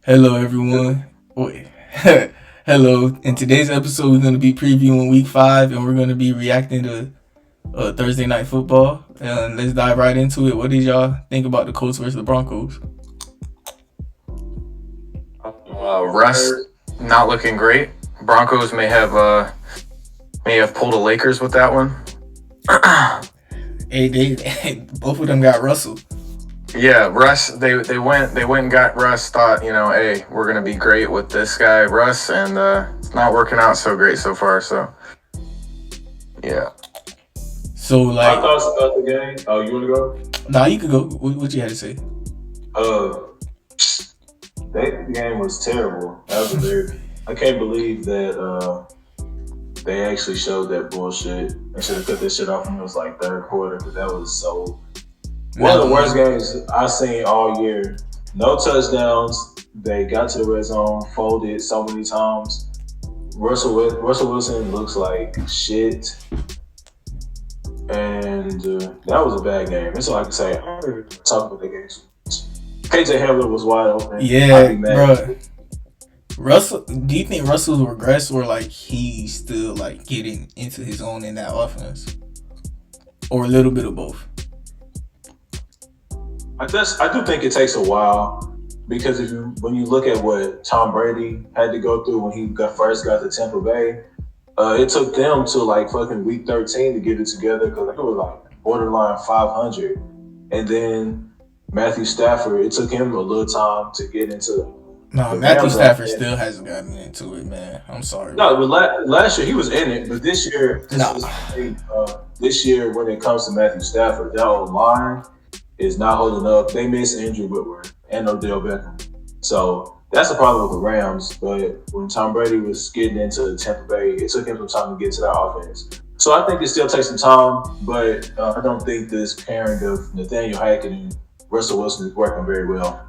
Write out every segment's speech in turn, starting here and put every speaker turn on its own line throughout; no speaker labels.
Hello, everyone. Wait. Hello. In today's episode, we're going to be previewing Week 5, and we're going to be reacting to Thursday Night Football. And let's dive right into it. What did y'all think about the Colts versus the Broncos?
Russ not looking great. Broncos may have pulled a Lakers with that one.
They both of them got Russell.
Yeah, Russ. They went and got Russ. Thought hey, we're gonna be great with this guy Russ, and it's not working out so great so far. So yeah.
So
My thoughts about the game. Oh, you want to go?
Nah, you could go. What you had to say?
That game was terrible. I can't believe that they actually showed that bullshit. They should have cut this shit off when it was like third quarter, because that was so. One of the worst games I've seen all year. No touchdowns. They got to the red zone, folded so many times. Russell Wilson looks like shit. And that was a bad game. That's all I can say. I'm not even talking about the game. KJ Hamler was wide open.
Yeah, bro. Russell, do you think Russell's regressed, or like he's still like getting into his own in that offense, or a little bit of both?
I do think it takes a while, because when you look at what Tom Brady had to go through when he first got to Tampa Bay, it took them to like fucking week 13 to get it together, because it was like borderline 500, and then Matthew Stafford, it took him a little time to get into.
No, Matthew Stafford still hasn't gotten into it, man. I'm sorry.
No, but last year he was in it, but this year, this year when it comes to Matthew Stafford, that old line is not holding up. They miss Andrew Whitworth and Odell Beckham, so that's the problem with the Rams. But when Tom Brady was getting into Tampa Bay, it took him some time to get to that offense. So I think it still takes some time, but I don't think this pairing of Nathaniel Hackett and Russell Wilson is working very well.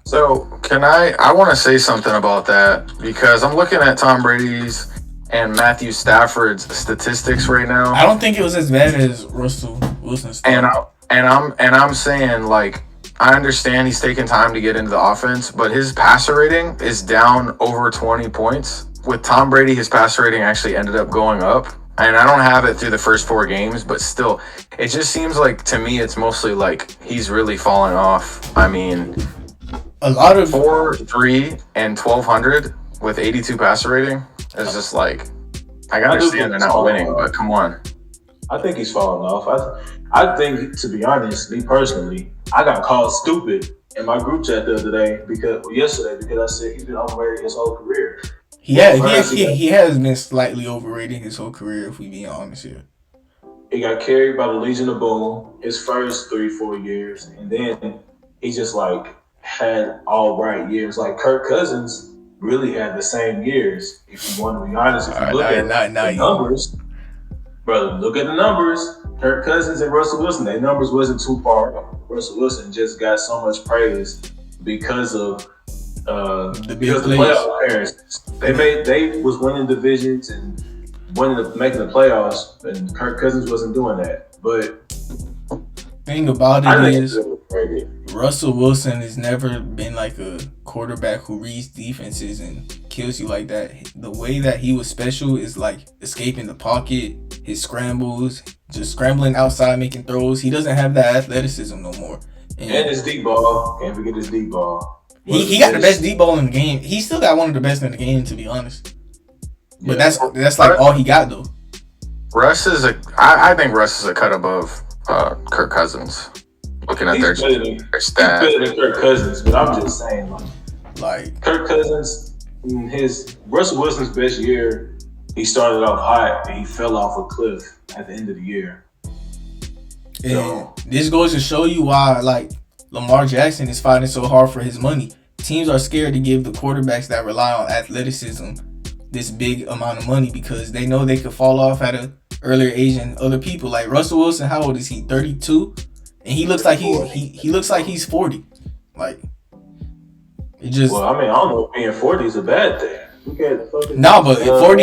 So I want to say something about that, because I'm looking at Tom Brady's and Matthew Stafford's statistics right now.
I don't think it was as bad as Russell Wilson's.
And I'm saying, like, I understand he's taking time to get into the offense, but his passer rating is down over 20 points. With Tom Brady, his passer rating actually ended up going up. And I don't have it through the first 4 games, but still, it just seems like, to me, it's mostly like he's really falling off. I mean,
a lot of
4, 3, and 1,200 with 82 passer rating is just like, I understand they're not winning, but come on.
I think he's falling off. I think, to be honest, me personally, I got called stupid in my group chat the other day because I said he's been overrated his whole career.
He has been slightly overrated his whole career, if we be honest here.
He got carried by the Legion of Boom his first 3-4 years, and then he just like had all right years. Like Kirk Cousins really had the same years. If you want to be honest, if you look at the numbers, brother, look at the numbers. Kirk Cousins and Russell Wilson, their numbers wasn't too far. Russell Wilson just got so much praise because of the playoff appearances. They was winning divisions and making the playoffs, and Kirk Cousins wasn't doing that. But
thing about it is, Russell Wilson has never been like a quarterback who reads defenses and kills you like that. The way that he was special is like escaping the pocket, his scrambles, just scrambling outside, making throws. He doesn't have that athleticism no more.
And his deep ball. Can't forget his deep ball.
He got the best deep ball in the game. He still got one of the best in the game, to be honest. But that's like all he got though.
I think Russ is a cut above Kirk Cousins. Looking at their stats.
He's better than Kirk Cousins, but I'm just saying, like Kirk Cousins, Russell Wilson's best year, he started off hot and he fell off a cliff at the end of the year.
And this goes to show you why, like, Lamar Jackson is fighting so hard for his money. Teams are scared to give the quarterbacks that rely on athleticism this big amount of money, because they know they could fall off at an earlier age than other people. Like Russell Wilson, how old is he? 32, and he looks like he looks like he's 40. Like, it just.
Well, I mean, I don't know if being 40 is a bad thing.
But 40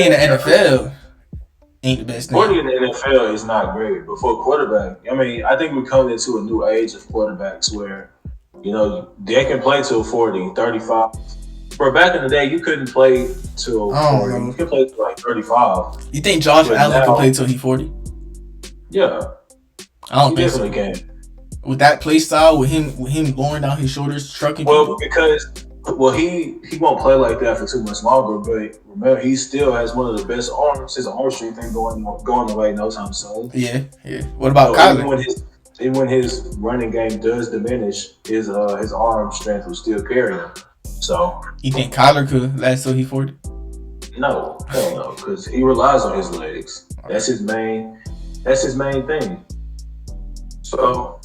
in the NFL ain't the best thing.
40 in the NFL is not great, but for a quarterback, I mean, I think we're coming into a new age of quarterbacks where You know, they can play till 40, 35. Bro, back in the day, you couldn't play till
I don't
40.
know.
You could play till like 35.
You think Josh
But
Allen can
now,
play till he 40?
yeah,
I don't
he
think so.
definitely can.
With that play style, with him lowering down his shoulders, trucking
Well,
people.
because he won't play like that for too much longer. But remember, he still has one of the best arms. His arm strength ain't going away no time soon.
Yeah. What about
So
Kyler?
even when his running game does diminish, his arm strength will still carry him. So
You think Kyler could last till he 40?
no, hell no, because he relies on his legs. That's his main thing.
So,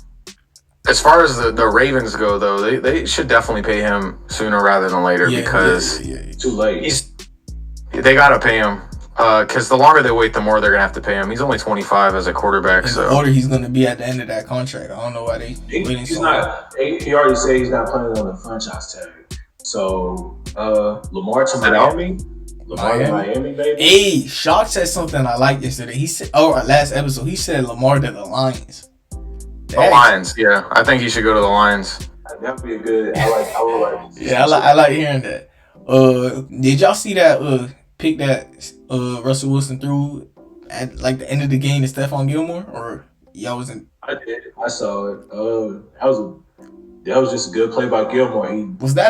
as far as the Ravens go, though, they should definitely pay him sooner rather than later because
Too late.
they gotta pay him. Because the longer they wait, the more they're gonna have to pay him. He's only 25 as a quarterback,
And
so
the older he's gonna be at the end of that contract. I don't know why they waiting
He's
so long.
not. He already said he's not playing on the franchise tag. So Lamar to Miami. Lamar to Miami, baby.
Hey, Shock said something I liked yesterday. He said, last episode, he said Lamar to the Lions.
the Lions. Yeah, I think he should go to the Lions.
That would be a good. I would like.
Yeah, I like hearing that. Did y'all see that pick that Russell Wilson threw at like the end of the game to Stephon Gilmore, or y'all wasn't?
I did. I saw it. That was just a good play by Gilmore. He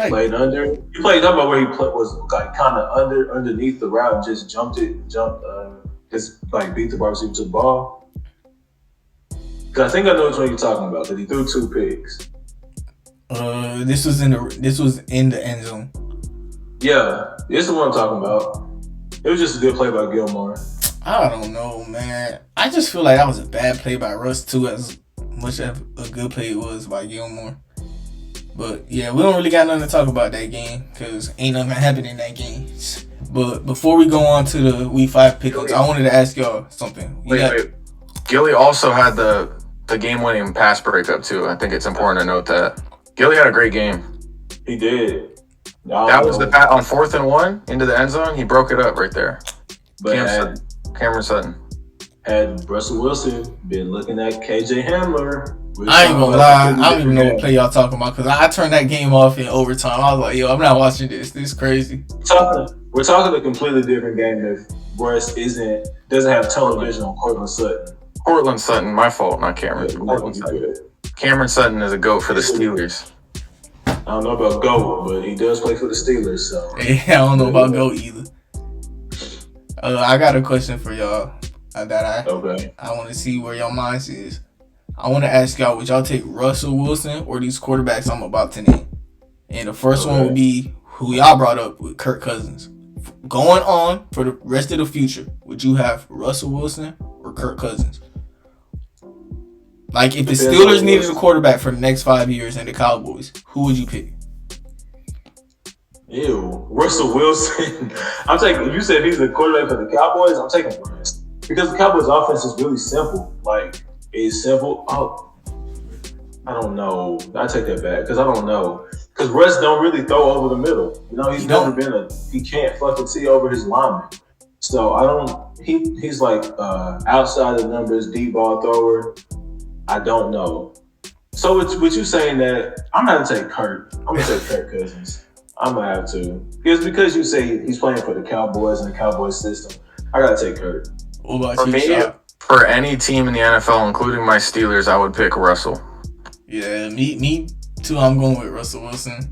played under. He played number where he was like kind of underneath the route and just just like beat the wide receiver to the ball. Cause I think I know which one you're talking about. Cause he threw 2 picks.
This was in the end zone.
Yeah, this is what I'm talking about. It was just a good play by Gilmore.
I don't know, man. I just feel like that was a bad play by Russ too, as much of a good play it was by Gilmore. But yeah, we don't really got nothing to talk about that game because ain't nothing happening in that game. But before we go on to the Week 5 pickups, I wanted to ask y'all something.
Wait. Gilly also had the game-winning pass breakup too. I think it's important to note that Gilly had a great game.
He did.
That was the pat on 4th and 1 into the end zone. He broke it up right there.
But
Cameron Sutton.
Had Russell Wilson been looking at KJ Hamler,
I ain't gonna lie, I don't even know what play y'all talking about because I turned that game off in overtime. I was like, yo, I'm not watching this. This is crazy.
We're talking a completely different game if Russ doesn't have television on Cortland Sutton.
Cortland Sutton, my fault, not Cameron. Cameron Sutton is a GOAT for the Steelers.
I don't know about GOAT, but he does play for the Steelers, so.
Yeah, I don't know about GOAT either. I got a question for y'all that I want to see where your minds is. I want to ask y'all, would y'all take Russell Wilson or these quarterbacks I'm about to name? And the first one would be who y'all brought up with Kirk Cousins. Going on for the rest of the future, would you have Russell Wilson or Kirk Cousins? Like, if the Steelers needed a quarterback for the next 5 years and the Cowboys, who would you pick?
Ew, Russell Wilson. I'm taking. You said he's the quarterback for the Cowboys. I'm taking Russ because the Cowboys' offense is really simple. Like, it's simple. Oh, I don't know. I take that back because I don't know. Because Russ don't really throw over the middle. You know, he's never been he can't fucking see over his lineman. So I don't. He's like outside the numbers, deep ball thrower. I don't know. So with you saying that, I'm gonna take Kirk. I'm gonna take Kirk Cousins. I'm gonna have to. Because you say he's playing for the Cowboys and the Cowboys system. I gotta take Kirk.
For me, for any team in the NFL, including my Steelers, I would pick Russell.
Yeah, me too. I'm going with Russell Wilson.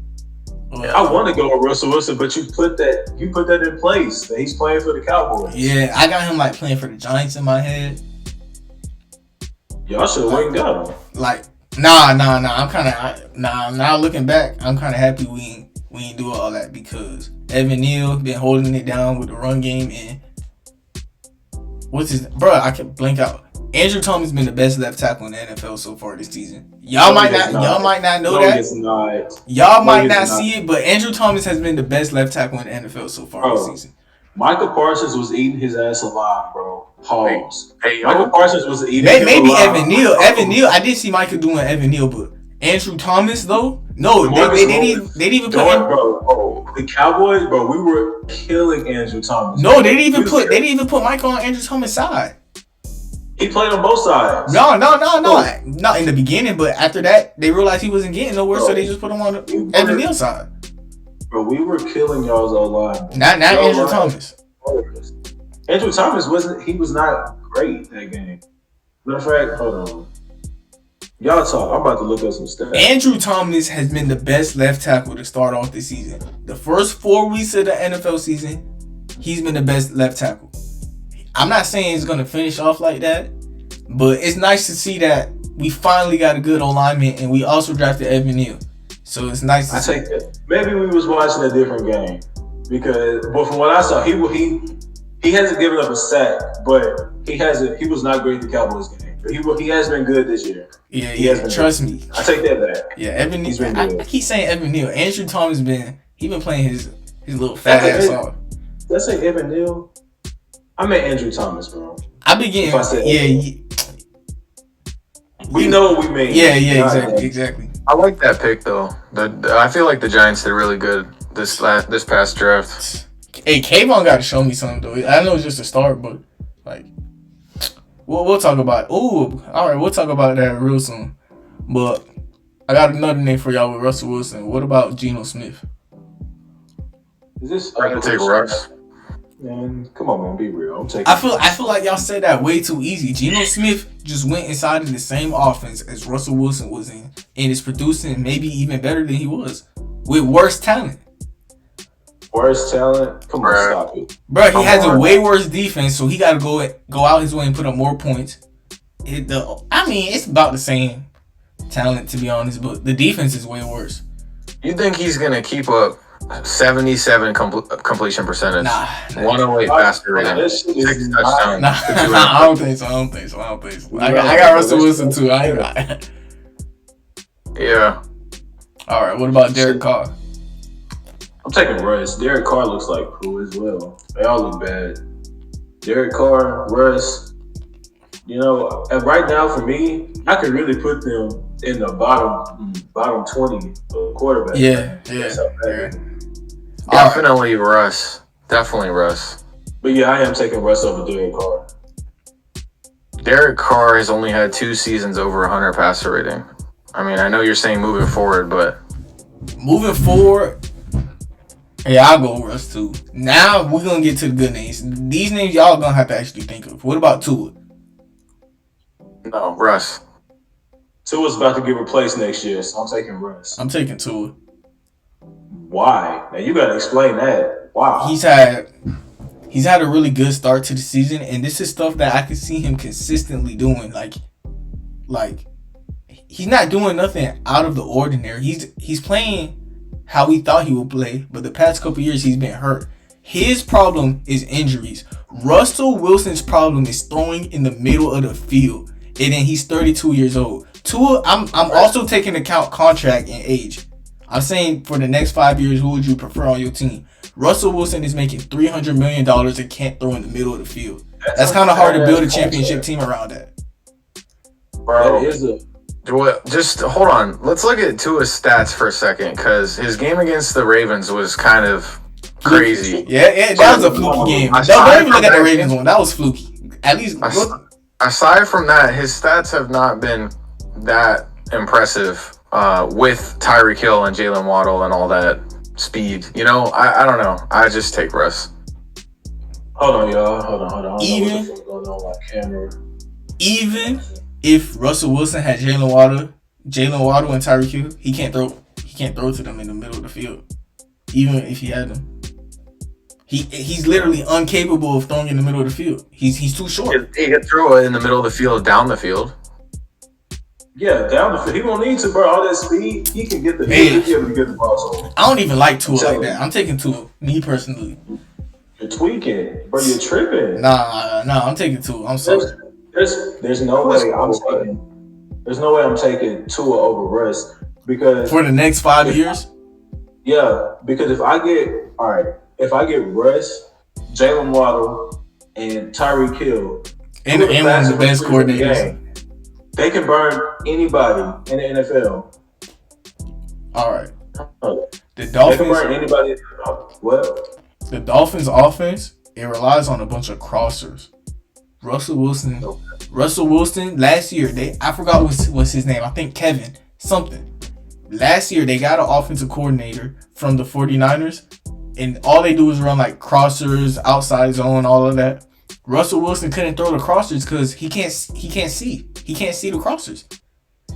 I want to go with Russell Wilson, but you put that in place that he's playing for the Cowboys.
Yeah, I got him like playing for the Giants in my head.
Y'all should have went and got him.
Like, nah. I'm kind of now looking back, I'm kind of happy we ain't do all that because Evan Neal been holding it down with the run game and I can blank out. Andrew Thomas been the best left tackle in the NFL so far this season. Y'all might not know that. Y'all might not see it, but Andrew Thomas has been the best left tackle in the NFL so far this season.
Michael Parsons was eating his ass alive, bro. Pause.
Hey,
Michael Parsons was eating
maybe Evan Neal. Evan Neal. I did see Michael doing Evan Neal, but Andrew Thomas though, no, they didn't even put him.
Bro, the Cowboys, bro, we were killing Andrew Thomas.
No, they didn't even put Michael on Andrew Thomas' side.
He played on both sides.
No. Not in the beginning, but after that, they realized he wasn't getting nowhere, so they just put him on the Evan Neal side.
Bro, we were killing y'all's O-line.
Not Andrew Thomas.
Andrew Thomas was not great that game. Matter of fact, hold on. Y'all talk. I'm about to look up some stats.
Andrew Thomas has been the best left tackle to start off this season. The first 4 weeks of the NFL season, he's been the best left tackle. I'm not saying he's going to finish off like that, but it's nice to see that we finally got a good alignment, and we also drafted Evan Neal. So it's nice to see.
I take that. Maybe we was watching a different game but from what I saw, he hasn't given up a sack, but he was not great in the Cowboys game. But he has been good this year.
Yeah. Trust me.
I take that back.
Yeah, Evan Neal. I keep saying Evan Neal. Andrew Thomas been playing his little fat ass off.
Did I say Evan Neal? I meant Andrew Thomas, bro.
I be getting.
We know what we mean.
Yeah, exactly.
I like that pick though. I feel like the Giants did really good this past draft.
Hey, Kayvon got to show me something though. I know it's just a start, but like, we'll talk about. All right, we'll talk about that real soon. But I got another name for y'all with Russell Wilson. What about Geno Smith?
Is this?
I can take Russ.
Man, come on, man, be real.
I feel like y'all said that way too easy. Geno Smith just went inside of the same offense as Russell Wilson was in, and is producing maybe even better than he was with worse talent.
Worst talent? Come on, stop it.
Bro, he has a way worse defense, so he got to go out his way and put up more points. It's about the same talent, to be honest, but the defense is way worse.
You think he's going to keep up 77 completion percentage?
Nah.
108 passer rating. 6 touchdowns.
Nah, I don't think so. I got Russell Wilson, too. Yeah. All right, what about Derek Carr?
I'm taking Russ. Derek Carr looks like poo as well. They all look bad. Derek Carr, Russ. And right now for me, I could really put them in the bottom 20 of quarterbacks.
Yeah.
Definitely Russ. Definitely Russ.
But yeah, I am taking Russ over Derek Carr.
Derek Carr has only had 2 seasons over 100 passer rating. I mean, I know you're saying moving forward, but
moving forward. Yeah, I'll go Russ too. Now we're gonna get to the good names. These names y'all gonna have to actually think of. What about Tua?
No, Russ.
Tua's about to get replaced next year, so I'm taking Russ.
I'm taking Tua.
Why? Now you gotta explain that. Why?
He's had a really good start to the season, and this is stuff that I can see him consistently doing. Like he's not doing nothing out of the ordinary. He's playing how we thought he would play, but the past couple years he's been hurt. His problem is injuries. Russell Wilson's problem is throwing in the middle of the field, and then he's 32 years old. Tua, I'm also taking account contract and age. I'm saying for the next 5 years, who would you prefer on your team? Russell Wilson is making $300 million and can't throw in the middle of the field. That's kind of hard to build a championship team around that.
Bro,
that is a...
Just hold on. Let's look at Tua's stats for a second, because his game against the Ravens was kind of crazy.
Yeah, that was a fluky game. Don't even look at the Ravens one. That was fluky. At least
aside from that, his stats have not been that impressive with Tyreek Hill and Jalen Waddle and all that speed. I don't know. I just take Russ.
Hold on, y'all. Hold on. Even going on my camera.
Even if Russell Wilson had Jalen Waddle and Tyreek Hill, he can't throw to them in the middle of the field. Even if he had them. He's literally incapable of throwing in the middle of the field. He's too short.
He can throw it in the middle of the field, down the field.
Yeah, down the field. He won't need to, bro. All that speed, he can get the he'll be able to get the ball. So
I don't even like Tua like that. I'm taking Tua, me personally.
You're tweaking, bro. You're tripping.
Nah. I'm taking Tua. I'm sorry.
There's no way I'm taking Tua over Russ, because
for the next 5 years.
Yeah, because if I get Russ, Jalen Waddle, and Tyreek Hill,
and one of the best coordinators,
they can burn anybody in the NFL.
All right. The Dolphins.
They can burn anybody. What?
The Dolphins' offense, it relies on a bunch of crossers. Russell Wilson last year, I forgot what's his name. I think Kevin something. Last year they got an offensive coordinator from the 49ers, and all they do is run like crossers, outside zone, all of that. Russell Wilson couldn't throw the crossers because he can't see. He can't see the crossers.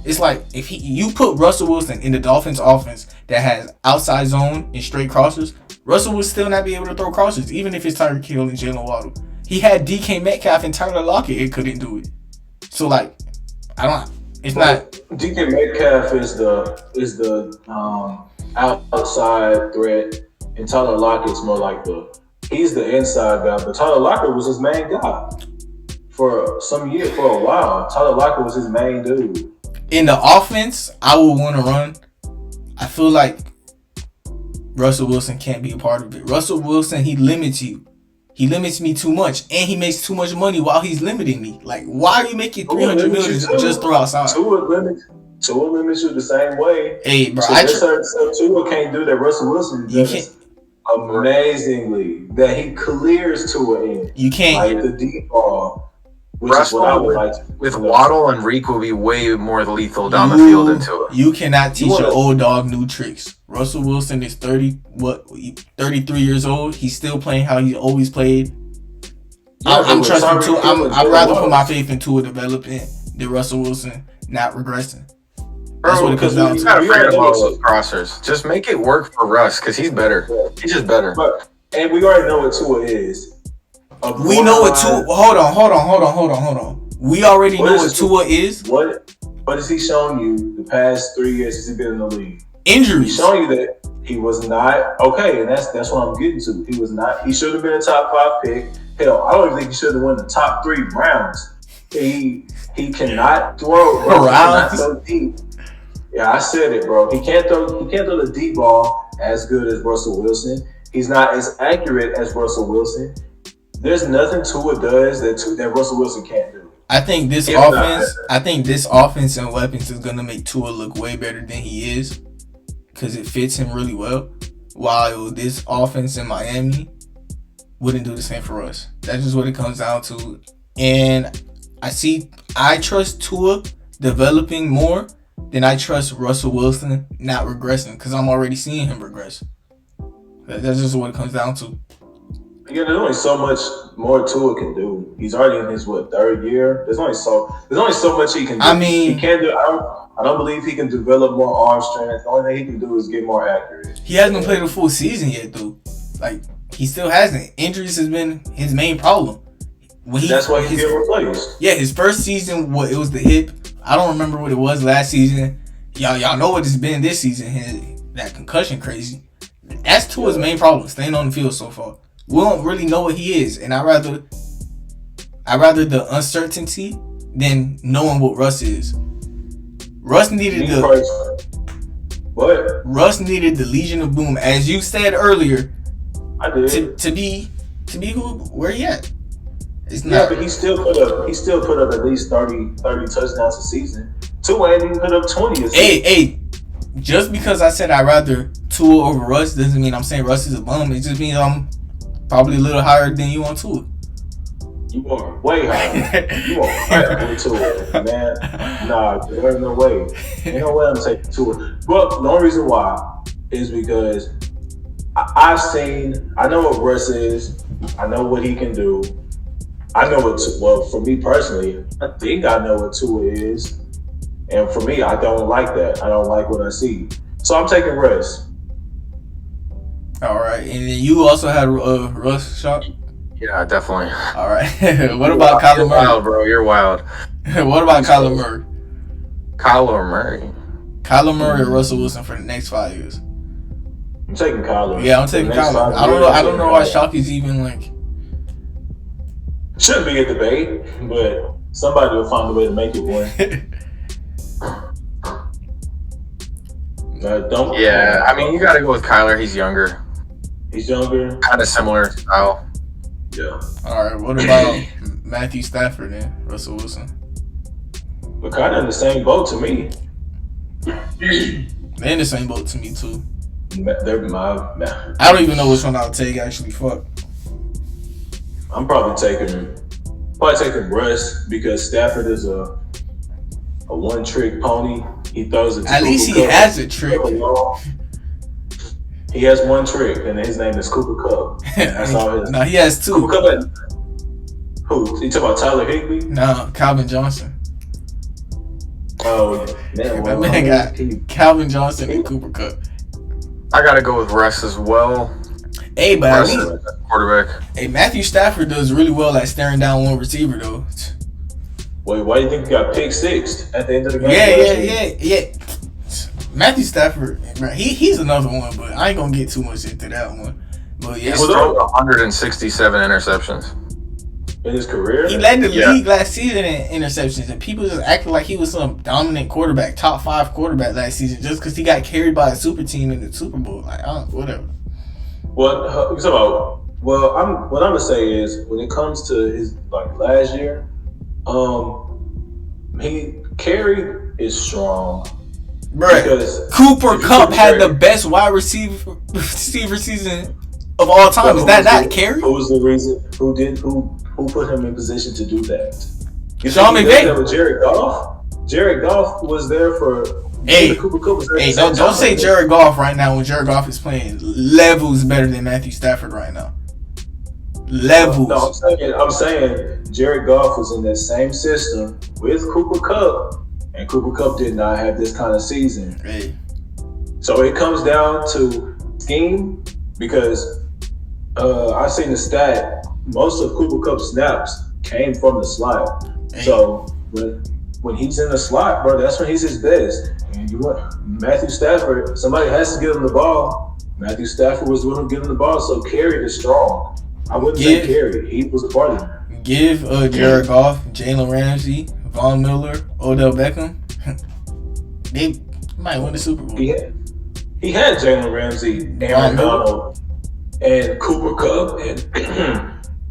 It's like if you put Russell Wilson in the Dolphins offense that has outside zone and straight crossers, Russell would still not be able to throw crossers, even if it's Tyreek Hill and Jalen Waddle. He had DK Metcalf and Tyler Lockett, it couldn't do it. So like, it's not.
DK Metcalf is the outside threat, and Tyler Lockett's more like he's the inside guy. But Tyler Lockett was his main guy for a while. Tyler Lockett was his main dude.
In the offense, I would want to run. I feel like Russell Wilson can't be a part of it. Russell Wilson, he limits you. He limits me too much, and he makes too much money while he's limiting me. Like, why are you making $300 million just throw outside?
Tua limits you the same way.
Hey, bro,
so there's certain stuff Tua can't do that Russell Wilson does amazingly. That he clears Tua in.
You can't
like the deep ball.
Russell with Waddle and Reek will be way more lethal down the field than Tua.
You cannot teach an old dog new tricks. Russell Wilson is 33 years old. He's still playing how he always played. Yeah, I'm trusting Tua. I'd rather put my faith in Tua developing than Russell Wilson not regressing. That's what it comes down to.
You gotta forget about those crossers. Just make it work for Russ because he's better. He's just better.
And we already know what Tua is.
We know what Tua. Hold on. We already know what Tua is.
What has he shown you the past 3 years since he's been in the league?
Injuries.
He's showing you that he was not okay, and that's what I'm getting to. He was not. He should have been a top 5 pick. Hell, I don't even think he should have won the top 3 rounds. He cannot throw. Bro. He cannot throw deep. Yeah, I said it, bro. He can't throw the deep ball as good as Russell Wilson. He's not as accurate as Russell Wilson. There's nothing Tua does that Russell Wilson can't do.
I think this offense and weapons is gonna make Tua look way better than he is, because it fits him really well. While this offense in Miami wouldn't do the same for us. That's just what it comes down to. And I trust Tua developing more than I trust Russell Wilson not regressing, because I'm already seeing him regress. That's just what it comes down to.
Yeah, there's only so much more Tua can do. He's already in his 3rd year. There's only so much he can do.
I mean,
he can't do. I don't believe he can develop more arm strength. The only thing he can do is get more accurate.
He hasn't played a full season yet, though. Like, he still hasn't. Injuries has been his main problem.
That's why he's getting replaced.
Yeah, his first season, it was the hip. I don't remember what it was last season. Y'all know what it's been this season. That concussion crazy. That's Tua's main problem, staying on the field so far. We don't really know what he is, and I'd rather the uncertainty than knowing what Russ is. Russ needed Russ needed the Legion of Boom, as you said earlier.
I did
to be where he at. It's not.
Yeah, but he still put up at least 30 touchdowns a season. Tua ain't even put up 20 a season.
Hey, just because I said I'd rather Tua over Russ doesn't mean I'm saying Russ is a bum. It just means I'm probably a little higher than you on Tua.
You are way higher. You are higher than Tua, man. Nah, there's no way. Ain't no way I'm taking Tua. But the only reason why is because I know what Russ is. I know what he can do. I know for me personally, I think I know what Tua is. And for me, I don't like that. I don't like what I see. So I'm taking Russ.
All right, and then you also had Russ shot.
Yeah, definitely.
All right. What about Kyler Murray?
Wild, bro. You're wild.
What about Kyler Murray?
Kyler Murray.
Kyler Murray or Russell Wilson for the next 5 years?
I'm taking Kyler.
Yeah, I'm taking Kyler. I don't know why Shockey's even like.
Shouldn't be a debate, but somebody will find a way to make it one.
Yeah, I mean, you got to go with Kyler. He's younger.
He's younger.
Kind of similar style.
Yeah.
All right. What about Matthew Stafford and Russell Wilson?
We're kind of in the same boat to me.
They're in the same boat to me too.
I
don't even know which one I'll take. Actually, fuck.
I'm probably taking Probably taking Russ because Stafford is a one-trick pony. He throws it to
At
Cooper
least he
Kupp.
has a trick.
He has one trick, and his name is Cooper Kupp. And that's all his.
No, he has two.
Cooper Kupp. Who? You talking about Tyler Higbee?
No, Calvin Johnson.
Oh man,
That man got Calvin Johnson and Cooper Kupp.
I gotta go with Russ as well.
Hey, but at
Russ
least,
is quarterback.
hey, Matthew Stafford does really well at staring down one receiver though.
Wait, why do you think he got pick sixed at the end of the game?
Yeah. Matthew Stafford, bro, he's another one, but I ain't gonna get too much into that one. But yeah,
He's thrown 167 interceptions
in his career.
he led the league last season in interceptions, and people just acted like he was some dominant quarterback, top 5 quarterback last season, just because he got carried by a super team in the Super Bowl. Like, whatever.
What you talking about? Well, what I'm gonna say is when it comes to his last year, Carey is strong.
Bruh, Cooper Kupp had the best wide receiver season of all time. Is that not Carey?
Who was the reason? Who put him in position to do that? You
Sean
think
McVay.
That with Jared Goff? Jared Goff was there for. Cooper Kupp was there.
Hey, don't say Jared Goff right now when Jared Goff is playing levels better than Matthew Stafford right now. Levels.
No, I'm saying Jared Goff was in that same system with Cooper Kupp. And Cooper Kupp did not have this kind of season.
Hey.
So it comes down to scheme because I seen the stat. Most of Cooper Kupp's snaps came from the slot. Hey. So when he's in the slot, bro, that's when he's his best. And you want Matthew Stafford. Somebody has to give him the ball. Matthew Stafford was the one who gave him the ball. So Carey is strong. I wouldn't say Carey. He was a part of it.
Give Jared Goff, Jalen Ramsey, Von Miller, Odell Beckham. They might win the Super Bowl.
He had Jalen Ramsey, Aaron Donald, and Cooper Kupp, and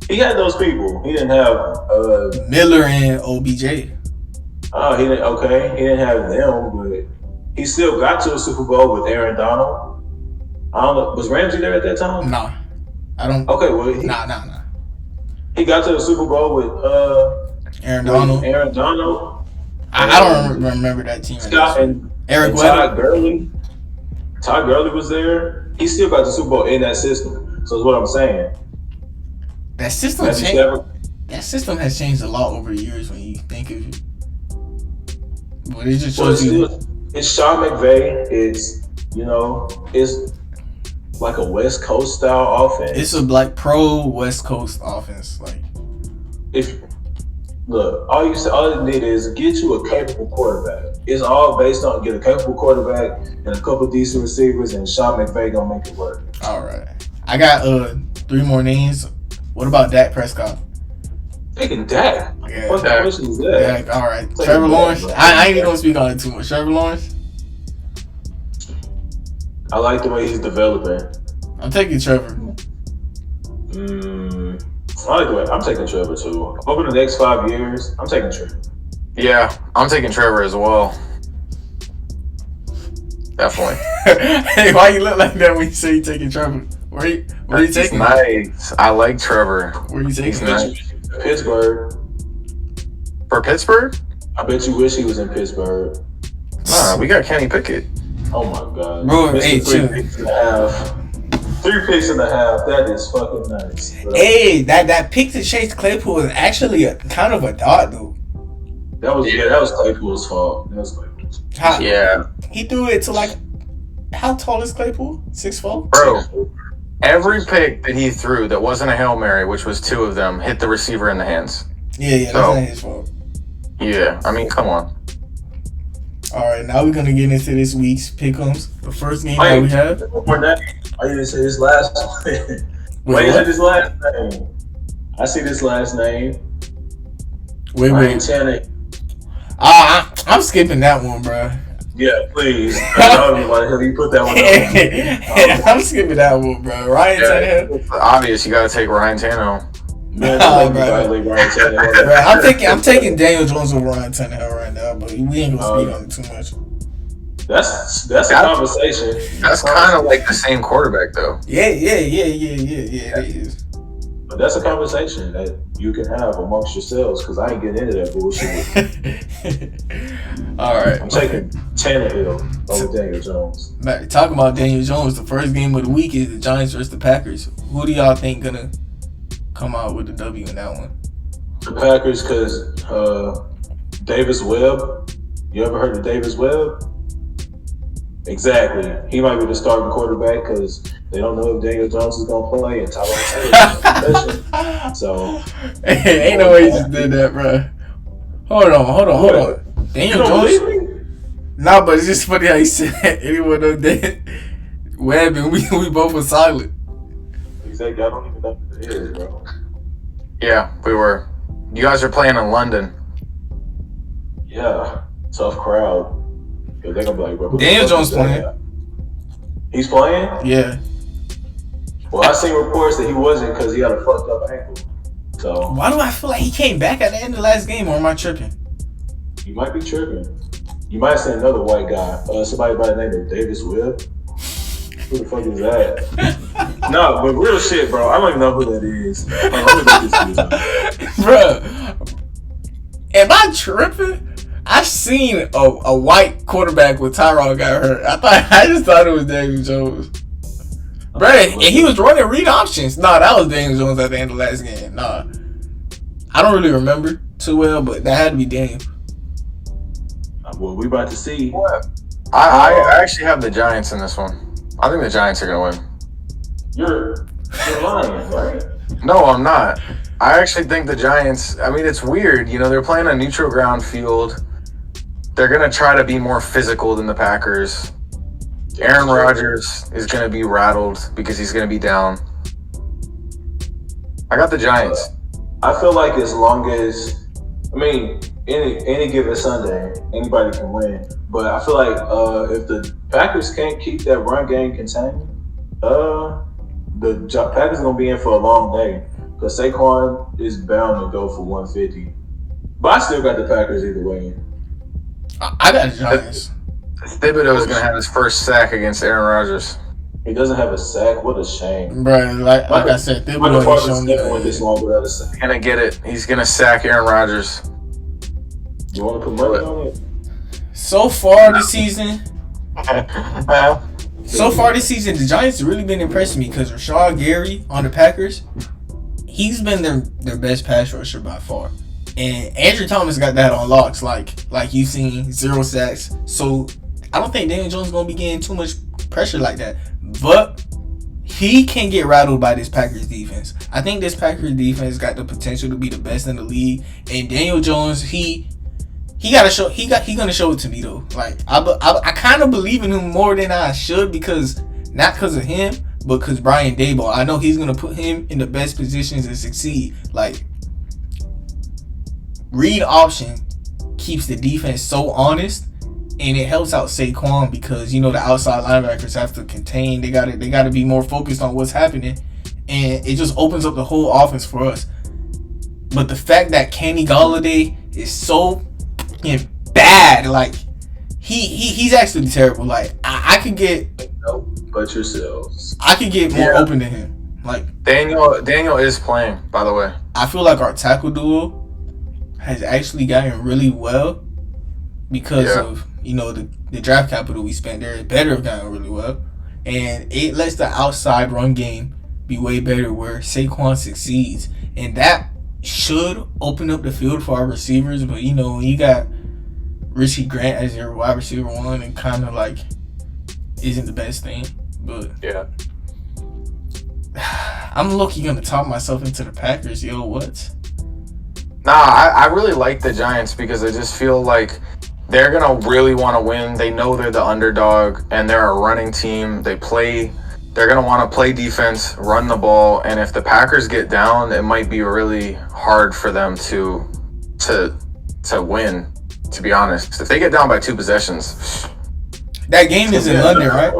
he had those people. He didn't have
Miller and OBJ.
Oh, he didn't. Okay, he didn't have them, but he still got to a Super Bowl with Aaron Donald. I don't know. Was Ramsey there at that time?
Nah, I don't.
Okay, well,
nah.
He got to the Super Bowl with
Aaron Donald. I don't remember that team.
Scott and
Eric
and Todd Gurley. Todd Gurley was there. He still got the Super Bowl in that system. So that's what I'm saying.
That system has changed a lot over the years when you think of it. But it just shows you.
It's Sean McVay. It's like a West Coast style offense.
It's a pro West Coast offense. Like,
all you need is get you a capable quarterback. It's all based on get a capable quarterback and a couple decent receivers, and Sean McVay gonna make it work.
All right, I got 3 more names. What about Dak Prescott?
Taking Dak.
Yeah,
what the question is that?
Yeah, all right. Trevor Lawrence. I ain't even gonna speak on it too much. Trevor Lawrence.
I like the way he's developing.
I'm taking Trevor.
I like the way I'm taking Trevor too. Over the next 5 years, I'm taking Trevor.
Yeah, I'm taking Trevor as well. Definitely.
Hey, why you look like that when you say you taking Trevor? Where you taking?
Nice. I like Trevor.
Where you taking?
Nice.
Pittsburgh.
For Pittsburgh?
I bet you wish he was in Pittsburgh.
Nah, we got Kenny Pickett.
Oh my god.
Bro, hey,
3 picks and a half. 3 picks and a half. That is fucking nice.
Hey, that pick to Chase Claypool was actually kind of a dot though.
That was Claypool's fault. That was Claypool's fault.
He threw it to how tall is Claypool? 6'4"?
Bro, every pick that he threw that wasn't a Hail Mary, which was 2 of them, hit the receiver in the hands.
Yeah, that's not his fault.
Yeah, I mean, come on.
All right, now we're gonna get into this week's pick'ems. The first game that we have.
I didn't say his last name. Wait, is his last name? I see this last name.
Wait. I'm skipping that one, bro.
Yeah, please. I don't know why the hell you put that one on.
I'm skipping that one, bro. Ryan Tannehill.
It's obvious you gotta take Ryan Tannehill.
Man,
I'm taking Daniel Jones over Ryan Tannehill right now, but we ain't gonna speak on it too much.
That's a conversation.
That's kind of like the same quarterback, though.
Yeah, it is.
But that's a conversation that you can have amongst yourselves because I ain't getting into that bullshit.
All right.
I'm taking Tannehill over Daniel Jones.
Man, talking about Daniel Jones, the first game of the week is the Giants versus the Packers. Who do y'all think gonna come out with the W in that one?
The Packers, because Davis Webb. You ever heard of Davis Webb? Exactly. He might be the starting quarterback because they don't know if Daniel Jones is going to play and Tyrod Taylor is concussion. So,
ain't no way you just did that, bro. Hold on. Daniel Jones. Nah, but it's just funny how you said anyone know that Webb and we both were silent.
Exactly. I don't even know who it is, bro.
Yeah, we were. You guys are playing in London.
Yeah, tough crowd. They're gonna be like, bro,
Daniel Jones playing.
He's playing?
Yeah.
Well, I seen reports that he wasn't because he had a fucked up ankle. So
why do I feel like he came back at the end of the last game, or am I tripping?
You might be tripping. You might have seen another white guy, somebody by the name of Davis Webb. Who the fuck is that? No, but real shit, bro. I don't even know who that is.
Bro, am I tripping? I seen a white quarterback with Tyrod got hurt. I just thought it was Daniel Jones. Bro, and he was running read options. Nah, that was Daniel Jones at the end of the last game. Nah. I don't really remember too well, but that had to be Daniel.
Well, we about to see.
What? I actually have the Giants in this one. I think the Giants are going to win.
You're lying, right?
No, I'm not. I actually think the Giants, I mean, it's weird. You know, they're playing a neutral ground field. They're going to try to be more physical than the Packers. Aaron Rodgers is going to be rattled because he's going to be down. I got the Giants.
I feel like as long as, I mean, any given Sunday, anybody can win. But I feel like if the Packers can't keep that run game contained, the Packers are going to be in for a long day. Because Saquon is bound to go for 150. But I still got the Packers either way.
I got the Giants.
Thibodeau is going to have his first sack against Aaron Rodgers.
He doesn't have a sack. What a shame.
Bro, like I said, Thibodeau ain't shown me
went this long without a sack.
He's going to get it. He's going to sack Aaron Rodgers.
You want to put money on it?
So far this season, the Giants have really been impressing me because Rashawn Gary on the Packers, he's been their best pass rusher by far. And Andrew Thomas got that on locks, like you've seen, 0 sacks. So I don't think Daniel Jones is going to be getting too much pressure like that. But he can get rattled by this Packers defense. I think this Packers defense got the potential to be the best in the league. And Daniel Jones, he gonna show it to me though. Like I kind of believe in him more than I should not because of him, but because Brian Daboll. I know he's gonna put him in the best positions to succeed. Like read option keeps the defense so honest, and it helps out Saquon because the outside linebackers have to contain. They gotta be more focused on what's happening, and it just opens up the whole offense for us. But the fact that Kenny Golladay is so bad, like he's actually terrible. Like I could get
but yourselves.
I could get more open than him. Like
Daniel is playing, by the way.
I feel like our tackle duo has actually gotten really well because of the draft capital we spent there. It better have gotten really well, and it lets the outside run game be way better where Saquon succeeds, and that should open up the field for our receivers. But when you got Richie Grant as your wide receiver 1, and kind of like isn't the best thing. But
yeah,
I'm low-key gonna talk myself into the Packers. What?
Nah, I really like the Giants because I just feel like they're gonna really want to win. They know they're the underdog and they're a running team. They're gonna want to play defense, run the ball, and if the Packers get down, it might be really hard for them to win. To be honest, if they get down by 2 possessions,
that game is in London, right?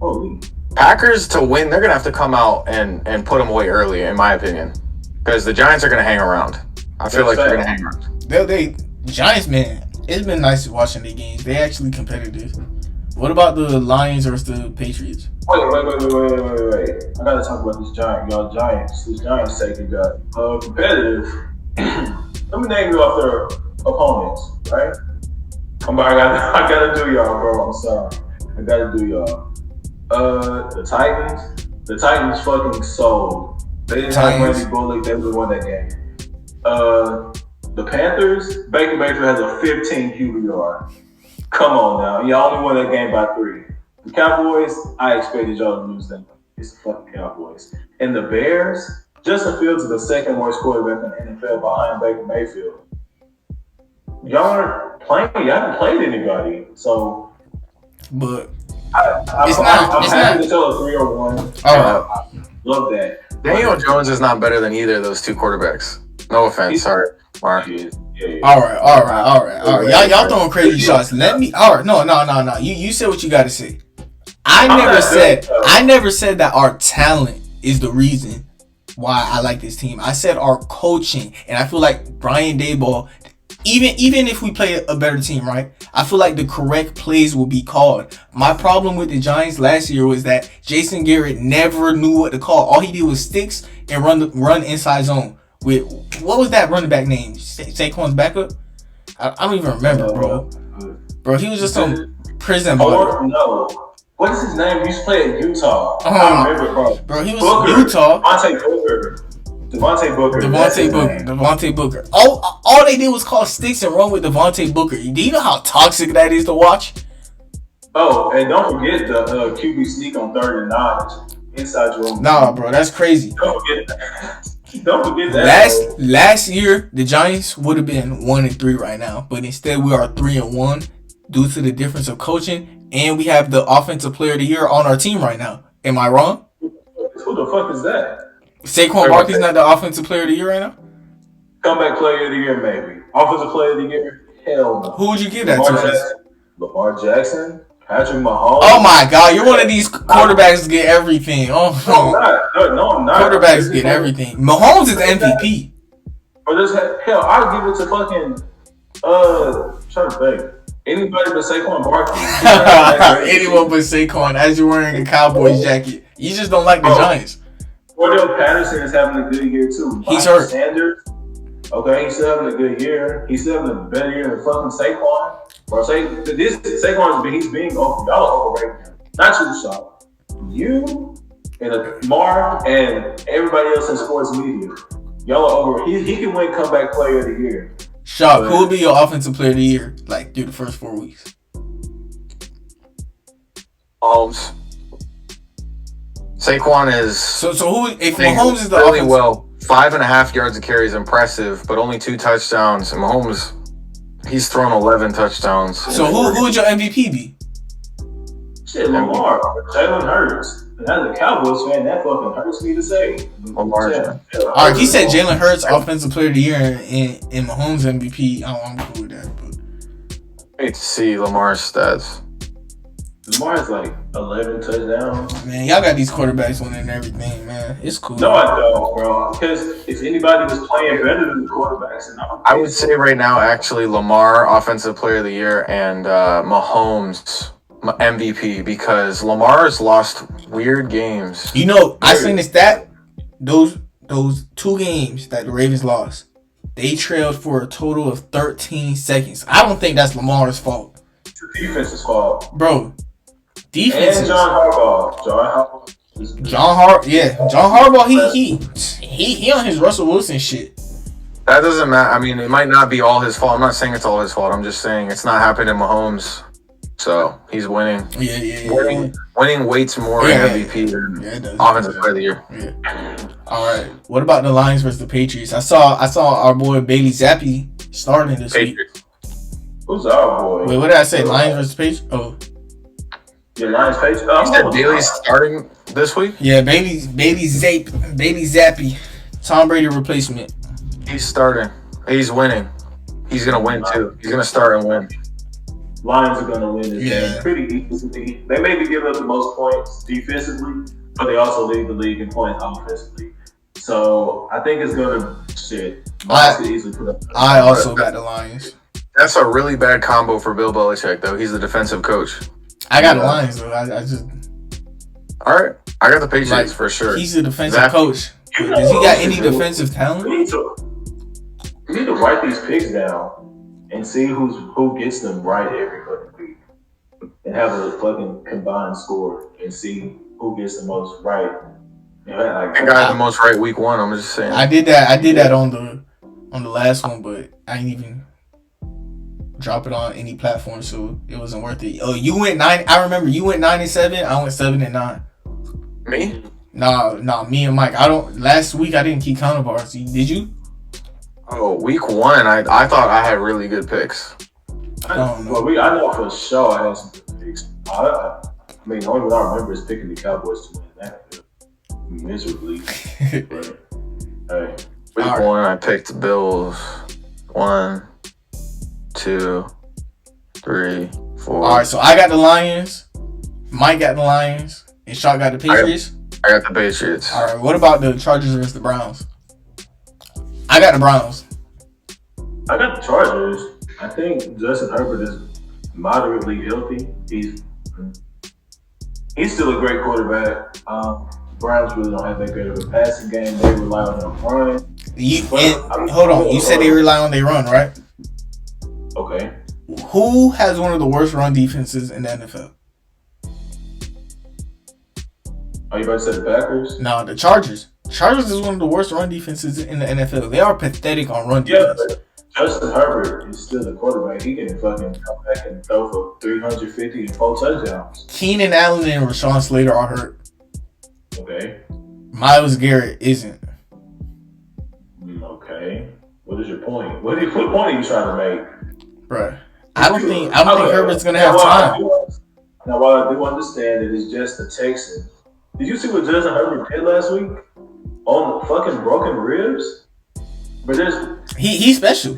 Holy.
Packers to win, they're gonna have to come out and put them away early, in my opinion, because the Giants are gonna hang around. I feel like they're gonna hang around.
They Giants, man, it's been nice watching their games. They actually competitive. What about the Lions versus the Patriots?
Wait. I gotta talk about this Giants. This Giants second got competitive. Let me name you off their opponents, right? I gotta do y'all, bro. I'm sorry. I gotta do y'all. The Titans. The Titans fucking sold. They didn't have Randy Bullock. They would have won that game. The Panthers. Baker Mayfield has a 15 QBR. Come on now. Y'all only won that game by 3. The Cowboys. I expected y'all to lose them. It's the fucking Cowboys. And the Bears. Justin Fields is the second worst quarterback in the NFL behind Baker Mayfield. Y'all aren't playing. Y'all haven't played anybody. So,
but
I'm happy to tell a 3-1. I love that.
Daniel Jones is not better than either of those two quarterbacks. No offense, sorry, Mark.
Yeah.
All right. Y'all throwing crazy shots. Let me. All right, no. You said what you got to say. I never said that our talent is the reason why I like this team. I said our coaching, and I feel like Brian Daboll. Even if we play a better team, right? I feel like the correct plays will be called. My problem with the Giants last year was that Jason Garrett never knew what to call. All he did was sticks and run inside zone. With what was that running back name? Saquon's backup? I don't even remember, bro. Bro, he was just some prison boy.
No. What is his name? He used to play at Utah. I remember, bro.
Bro, he was in Utah. Devontae Booker. All they did was call sticks and run with Devontae Booker. Do you know how toxic that is to watch?
Oh, and don't forget the QB sneak on 3rd and 9 inside your own.
Nah, bro, that's crazy.
Don't forget that.
Last year, the Giants would have been 1-3 right now, but instead we are 3-1 due to the difference of coaching, and we have the Offensive Player of the Year on our team right now. Am I wrong?
Who the fuck is that?
Saquon Barkley's not the Offensive Player of the Year right now?
Comeback Player of the Year, maybe. Offensive Player of the Year? Hell no.
Who would you give that to?
Lamar Jackson? Patrick Mahomes?
Oh my God, you're one of these quarterbacks that get everything. Oh,
no, I'm not.
Quarterbacks get everything. Mahomes is MVP.
Hell, I'd give it to fucking, trying to think. Anybody but Saquon Barkley.
Anyone but Saquon, as you're wearing a Cowboys jacket. You just don't like the Giants.
Cordell Patterson is having a good year too.
He's hurt.
Sanders, okay, he's still having a good year. He's still having a better year than fucking Saquon. Bro, Saquon he's being y'all are overrated him. Not too shocked. You and Mark and everybody else in sports media, y'all are over. He can win comeback player of the year.
Shock. Who would be your offensive player of the year? Like through the first 4 weeks.
Mahomes. Saquon is
so who if Mahomes is the
really
offensive?
Well, 5.5 yards of carry is impressive, but only 2 touchdowns. And Mahomes, he's thrown 11 touchdowns.
So who would your MVP be?
Shit, Lamar, Jalen Hurts. And as a Cowboys fan, that fucking hurts me to say.
Lamar.
All right, he said Jalen Hurts offensive player of the year and Mahomes MVP. I'm cool with that. But
I hate to see Lamar's stats.
Lamar has like 11 touchdowns.
Man, y'all got these quarterbacks winning everything, man. It's cool.
No, I don't, bro. Because if anybody was playing better than the quarterbacks,
I would say right now, actually, Lamar, Offensive Player of the Year, and Mahomes, MVP, because Lamar's lost weird games.
You know, I seen the stat. Those 2 games that the Ravens lost, they trailed for a total of 13 seconds. I don't think that's Lamar's fault.
It's the defense's fault.
Bro. Defense
and John Harbaugh.
John Harbaugh, he on his Russell Wilson shit.
That doesn't matter. I mean, it might not be all his fault. I'm not saying it's all his fault. I'm just saying it's not happening to Mahomes. So he's winning.
Yeah.
Winning weights more MVP than Offensive Player of the Year.
Yeah. All right. What about the Lions versus the Patriots? I saw our boy Bailey Zappi starting this week.
Who's our boy?
Wait, what did I say? Lions versus Patriots? Oh.
Yeah, Lions Patriots.
You said Bailey's starting this week?
Yeah, Bailey Zappi. Tom Brady replacement.
He's starting. He's winning. He's gonna win too. He's gonna start and win.
Lions are gonna win this game pretty easily. They maybe give up the most points defensively, but they also lead the league in points offensively. So I think it's gonna easily put up.
I also got the Lions.
That's a really bad combo for Bill Belichick, though. He's the defensive coach.
I got the Lions, though. I just.
All right. I got the Patriots
Like,
for sure.
He's a defensive coach. Does he got any defensive talent?
We need to write these picks down and see who gets them right every fucking week, and have a fucking combined score and see who gets the most right. You know,
I think I had the most right week 1. I'm just saying.
I did that on the last one, but I didn't even drop it on any platform, so it wasn't worth it. Oh, you went 9. I remember you went 9-7. I went 7-9.
Me?
Nah. Me and Mike. Last week I didn't keep count of ours. Did you?
Oh, week 1. I thought I had really good picks.
I know for sure I had some good picks. I mean, the only one I remember is picking the Cowboys to win that miserably. But hey,
week 1, I picked the Bills. 1, 2, 3, 4.
All right, so I got the Lions. Mike got the Lions. And Shaw got the Patriots.
I got the Patriots.
All right, what about the Chargers versus the Browns? I got the Browns.
I got the Chargers. I think Justin Herbert is moderately healthy. He's still a great quarterback. Browns really don't have that great of a passing game. They rely on their run.
Hold on. You said they rely on their run, right?
Okay.
Who has one of the worst run defenses in the NFL?
Are you about to say the Packers?
No, the Chargers. Chargers is one of the worst run defenses in the NFL. They are pathetic on run defense.
Yeah, but Justin Herbert is still the quarterback. He can fucking come back and throw for 350 and 4 touchdowns.
Keenan Allen and Rashawn Slater are hurt.
Okay.
Myles Garrett isn't.
Okay. What is your point? What point are you trying to make?
Bruh. I don't think Herbert's gonna have time.
Now, while I do understand that it's just the Texans, did you see what Justin Herbert did last week on the fucking broken ribs? But
he's special.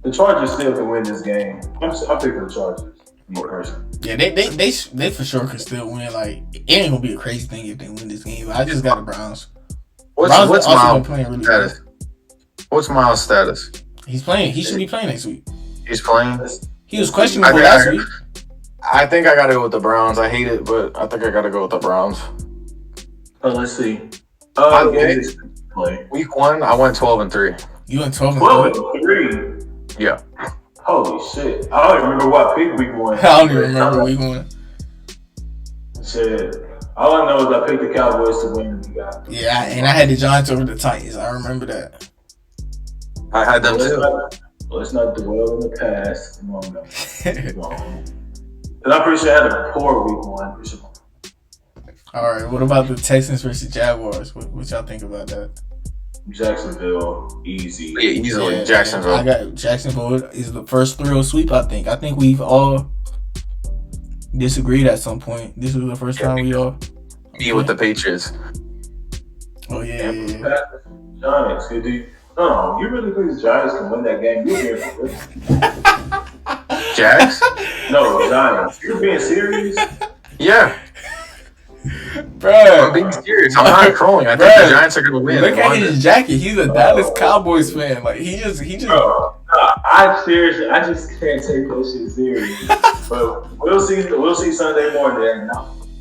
The Chargers still can win this game. I'm picking the Chargers. Me personally.
Yeah, they for sure can still win. Like, it ain't gonna be a crazy thing if they win this game. I just got the Browns.
What's Miles'
playing really
status? What's Miles' status?
He's playing. He should be playing next week.
He's playing.
He was questionable last week.
I think I gotta go with the Browns. I hate it, but I think I gotta go with the Browns.
Let's see.
Week 1, I went 12-3.
You went 12-3.
12-3.
Yeah.
Holy shit! I don't even remember what pick week 1.
I don't even remember week 1.
Shit. All I know is I picked the Cowboys to win.
Yeah, and I had the Giants over the Titans. I remember that.
I had them too.
Let's not dwell in the past. Come on, guys. And I'm pretty sure I had a poor week 1.
All right, what about the Texans versus Jaguars? What y'all think about that?
Jacksonville, easy.
Yeah, easily.
Yeah,
Jacksonville.
I got Jacksonville is the first thrill sweep, I think. I think we've all disagreed at some point. This was the first time we all...
Me with the Patriots.
Oh, yeah.
Giants, no, you really think the Giants can win that game? You're being for real.
Jags?
No, Giants. You're being serious?
Yeah.
Bro,
I'm being serious. I'm not trolling. I think the Giants are going to win.
Look at his jacket. He's a Dallas Cowboys fan. Like, he just.
Bro, I just can't take that shit serious. But we'll see Sunday morning.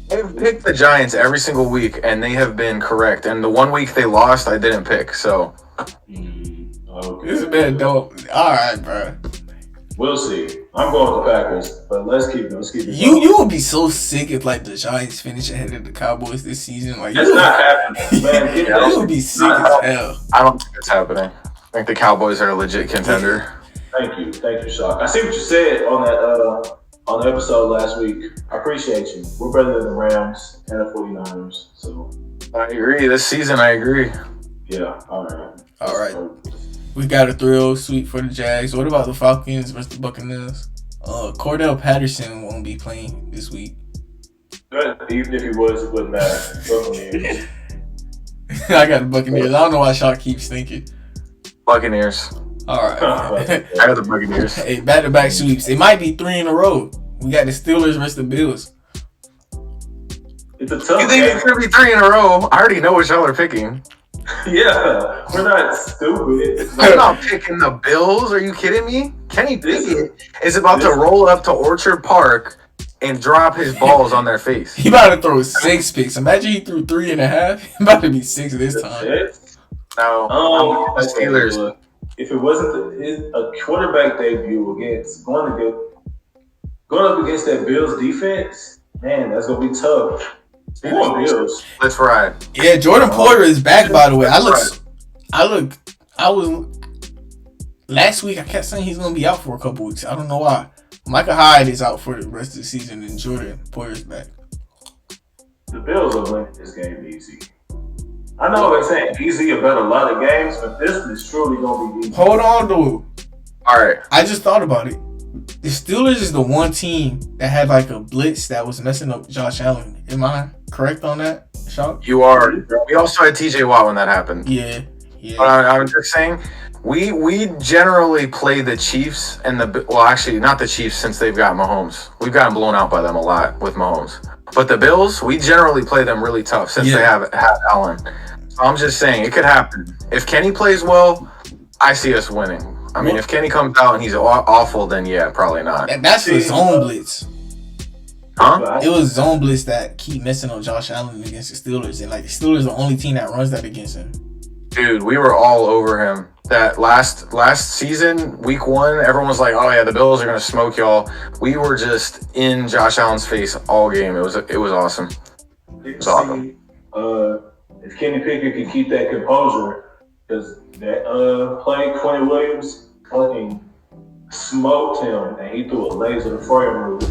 They've picked the Giants every single week, and they have been correct. And the 1 week they lost, I didn't pick. So.
Okay.
This man don't. All right, bro.
We'll see. I'm going with the Packers, but let's keep it.
You would be so sick if like the Giants finish ahead of the Cowboys this season. Like,
that's not happening, man.
You would be sick as hell.
I don't think it's happening. I think the Cowboys are a legit contender.
Thank you, Shock. I see what you said on that on the episode last week. I appreciate you. We're better than the Rams and the 49ers. So
I agree. This season, I agree.
Yeah. All right.
We got a thrill sweep for the Jags. What about the Falcons versus the Buccaneers? Cordell Patterson won't be playing this week.
Even if he was, it wouldn't matter. Buccaneers.
I got the Buccaneers. I don't know why Shaw keeps thinking.
Buccaneers.
All right.
I got the Buccaneers.
Hey, back-to-back sweeps. It might be 3 in a row. We got the Steelers versus the Bills.
It's a tough
You think
game.
it's going to be 3 in a row? I already know what y'all are picking.
Yeah, we're not stupid.
I'm not picking the Bills. Are you kidding me? Kenny Pickett is about to roll up to Orchard Park and drop his balls on their face.
He about to throw 6 picks. Imagine he threw 3.5. He about to be 6 this time.
No,
okay,
Steelers.
Look, if it wasn't a quarterback debut against going up against that Bills defense, man, that's gonna be tough. Bills.
Let's ride.
Yeah, Jordan Poyer is back. By the way, last week I kept saying he's gonna be out for a couple weeks. I don't know why. Micah Hyde is out for the rest of the season, and Jordan Poyer's back.
The Bills are winning this game easy. I know they're saying easy about a lot of games, but this is truly gonna be easy.
Hold on, dude.
All right.
I just thought about it. The Steelers is the one team that had like a blitz that was messing up Josh Allen. Am I correct on that, Sean?
You are. We also had TJ Watt when that happened.
Yeah.
But I'm just saying, we generally play the Chiefs and actually not the Chiefs since they've got Mahomes. We've gotten blown out by them a lot with Mahomes. But the Bills, we generally play them really tough since they have Allen. So I'm just saying, it could happen. If Kenny plays well, I see us winning. I mean, if Kenny comes out and he's awful, then yeah, probably not.
That's the zone blitz.
Huh?
It was zone blitz that keep messing up Josh Allen against the Steelers. And like the Steelers are the only team that runs that against him.
Dude, we were all over him. That last season, week 1, everyone was like, "Oh yeah, the Bills are gonna smoke y'all." We were just in Josh Allen's face all game. It was awesome. It was awesome.
If Kenny Pickett can keep that composure, because that play Quentin Williams fucking smoked him and he threw a laser fire move.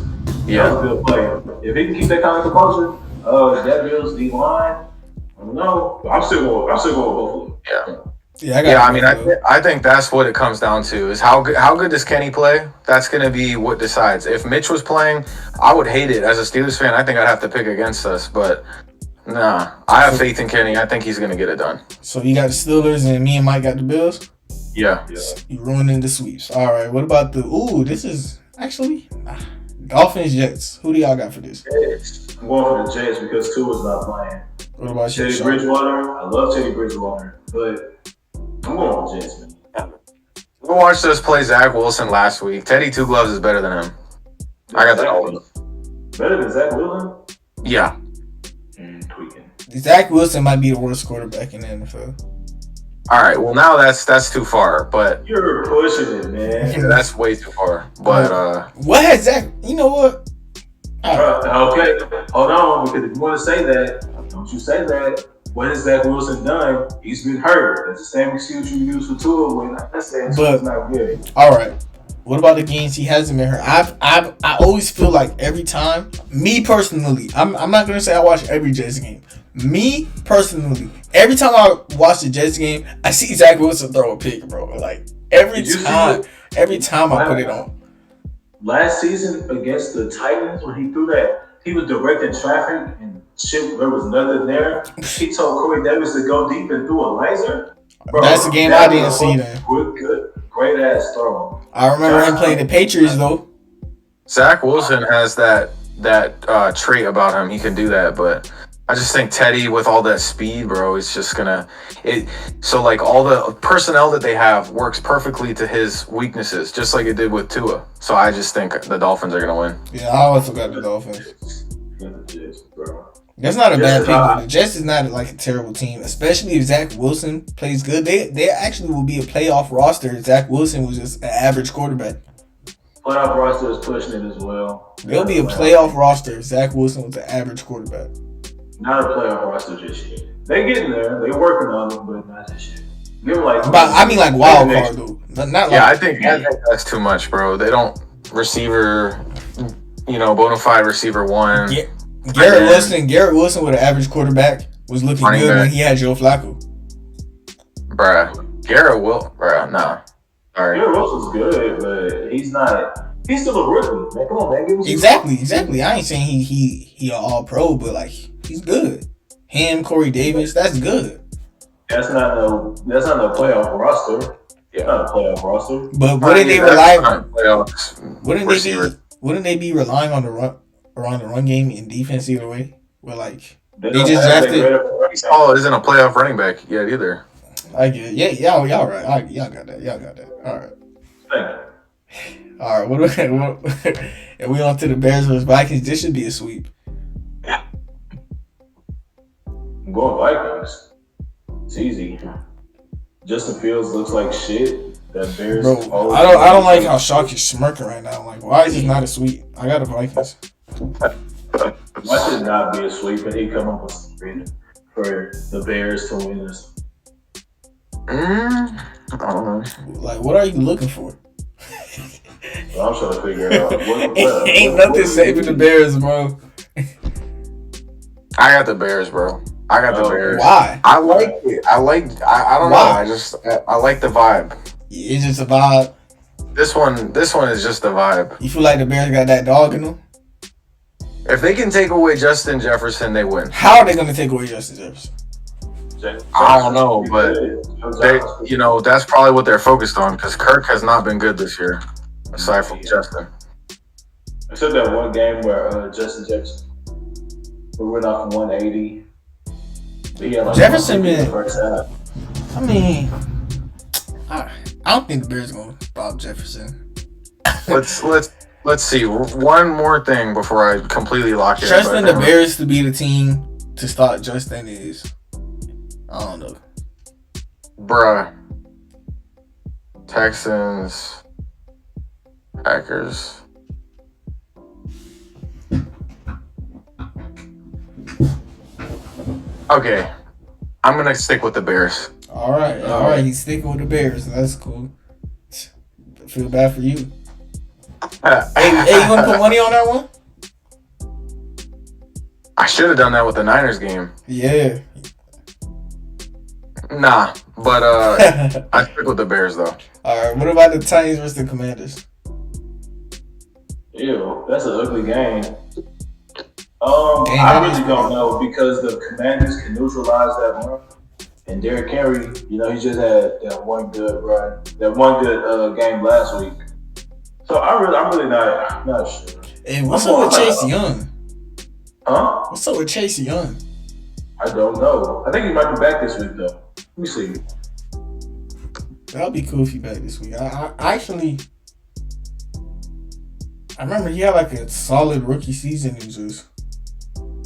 Yeah,
that was a good play. If he can keep that kind of composure, that Bills D line. I don't know. I'm still going with Buffalo.
Yeah. I think that's what it comes down to is how good does Kenny play? That's going to be what decides. If Mitch was playing, I would hate it as a Steelers fan. I think I'd have to pick against us, but nah, I have faith in Kenny. I think he's going to get it done.
So you got the Steelers and me and Mike got the Bills.
Yeah.
You ruining the sweeps. All right. What about this is actually Dolphins Jets. Who do y'all got for this?
I'm going for the Jets because Tua's not playing.
What about
Teddy Bridgewater? I love Teddy Bridgewater, but I'm going with Jets, man.
We watched us play Zach Wilson last week. Teddy Two Gloves is better than him. I got the Dolphins.
Better than Zach Wilson?
Yeah.
Tweaking.
Zach Wilson might be the worst quarterback in the NFL.
All right. Well, now that's too far, but
you're pushing it, man.
That's way too far. But
what has Zach? You know what?
Okay, hold on, because if you want to say that, don't you say that. What has Zach Wilson done? He's been hurt. That's the same excuse you use for Tua when I said it's not good.
All right. What about the games he hasn't been hurt? I always feel like every time, me personally, I'm not gonna say I watch every Jets game. Me personally, every time I watch the Jets game, I see Zach Wilson throw a pick, bro. Like every time I put it on.
Last season against the Titans, when he threw that, he was directing traffic and shit. There was nothing there. He told Corey Davis to go deep and threw a laser. Bro,
that's the game I didn't see. Then
good, great ass throw.
I remember him playing the Patriots though. Zach
Wilson has that trait about him. He can do that, but I just think Teddy, with all that speed, bro, is just gonna so like all the personnel that they have works perfectly to his weaknesses, just like it did with Tua. So I just think the Dolphins are gonna win.
Yeah, I always forgot the Dolphins. That's not a bad pick. The Jets is not like a terrible team, especially if Zach Wilson plays good. They actually will be a playoff roster. Zach Wilson was just an average quarterback.
Playoff roster is pushing it as well.
They'll be a playoff roster if Zach Wilson was an average quarterback.
Not a playoff roster just yet. They getting there. They working on it, but not just yet. Give them like.
But I mean, like wild card though.
I think that's too much, bro. They don't receiver, bona fide receiver one.
Yeah. Garrett Wilson with an average quarterback was looking good when he had Joe Flacco.
Nah. All right.
Garrett Wilson's good, but he's not. He's still a rookie. Man, come on, man. Give him
Exactly. I ain't saying he an all pro, but like he's good. Him, Corey Davis, that's good.
That's not no playoff roster. Yeah, not a playoff roster.
But wouldn't they rely on playoffs? Wouldn't they be relying on the run game and defense either way? Where like they just drafted.
Paul isn't a playoff running back yet either.
I get it. Yeah, y'all right. Y'all got that. All right.
Thank you.
All right, and we on to the Bears versus Vikings. This should be a sweep.
I'm going Vikings. It's easy. Justin Fields looks like shit. That Bears.
Bro, I don't like how Shock is smirking right now. Like, why is this not a sweep? I got the Vikings.
Why should not be a sweep and he come up with some reason for the Bears to win this?
I don't know.
Like, what are you looking for?
Well, I'm trying to figure out.
Ain't nothing saving the Bears, bro.
I got the Bears, bro. I got the Bears.
Why?
I like it. I don't know.
Why?
I like the vibe.
It's just a vibe.
This one is just a vibe.
You feel like the Bears got that dog in them?
If they can take away Justin Jefferson, they win.
How are they going to take away Justin Jefferson?
I don't know, but that's probably what they're focused on because Kirk has not been good this year, aside from Justin.
Except that one game where Justin Jefferson went off 180.
Jefferson been. I mean, I don't think the Bears are going to stop Jefferson.
Let's see. One more thing before I completely lock it.
Trusting the Bears to be the team to stop Justin is, I don't know.
Bruh. Texans. Packers. Okay. I'm going to stick with the Bears.
All right. He's sticking with the Bears. That's cool. I feel bad for you. Hey, you want to put money on that one?
I should have done that with the Niners game.
Yeah.
Nah, but I stick with the Bears though.
All right. What about the Titans versus the Commanders?
Ew, that's an ugly game. I really don't know because the Commanders can neutralize that run, and Derrick Henry, he just had that one good run, that one good game last week. So I'm really not sure.
Hey, what's up with Chase Young?
Huh?
What's up with Chase Young?
I don't know. I think he might be back this week though. Let me see.
That'd be cool if he back this week. I remember he had like a solid rookie season and just.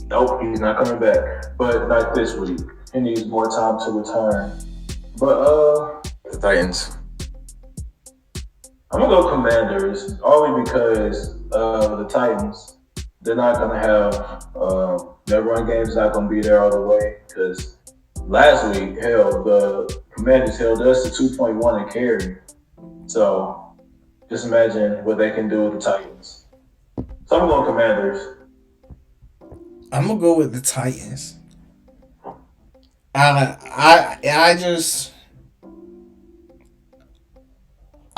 Nope, he's not coming back. But not this week. He needs more time to return. But
the Titans.
I'm gonna go Commanders only because the Titans, they're not gonna have their run game's not gonna be there all the way because last week, the Commanders held us to 2.1 and carry. So just imagine what they can do with the Titans. So I'm going Commanders.
I'm gonna go with the Titans.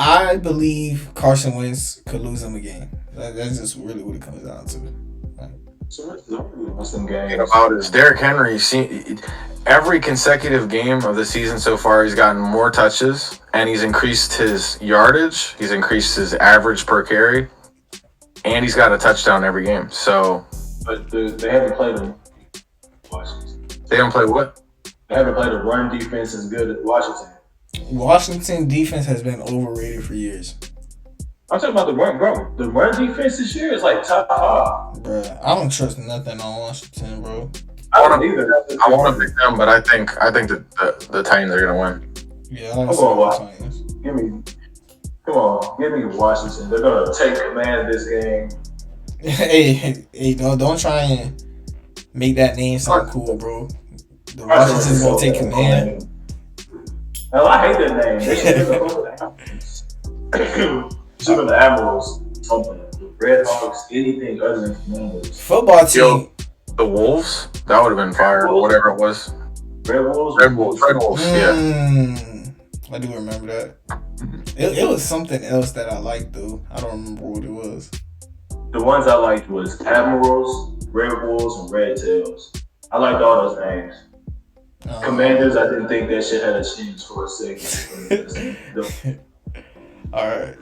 I believe Carson Wentz could lose them a game. That's just really what it comes down to.
Some games.
About is Derrick Henry. Every consecutive game of the season so far, he's gotten more touches and he's increased his yardage. He's increased his average per carry, and he's got a touchdown every game. So,
but they haven't played them. Washington.
They haven't played what?
They haven't played a run defense as good as Washington.
Washington defense has been overrated for years.
I'm talking about the run, bro. The run defense this year is like top 5.
Bruh, I don't trust nothing on Washington, bro.
I don't either.
I want to pick them, but I think that the Titans are gonna win.
Yeah, I'm going Washington.
Give me Washington. They're gonna take command of this game.
Hey, don't try and make that name sound cool, bro. The Washington's gonna take command.
Hell, I hate that name. They should have the Admirals, something. The Red Hawks, anything other than Commanders.
Football team.
The Wolves? That would have been fire, or whatever it was.
Red Wolves,
yeah.
I do remember that. It was something else that I liked, though. I don't remember what it was.
The ones I liked was Admirals, Red Wolves, and Red Tails. I liked all those names. Commanders, I didn't think that shit had a chance for a second.
All right.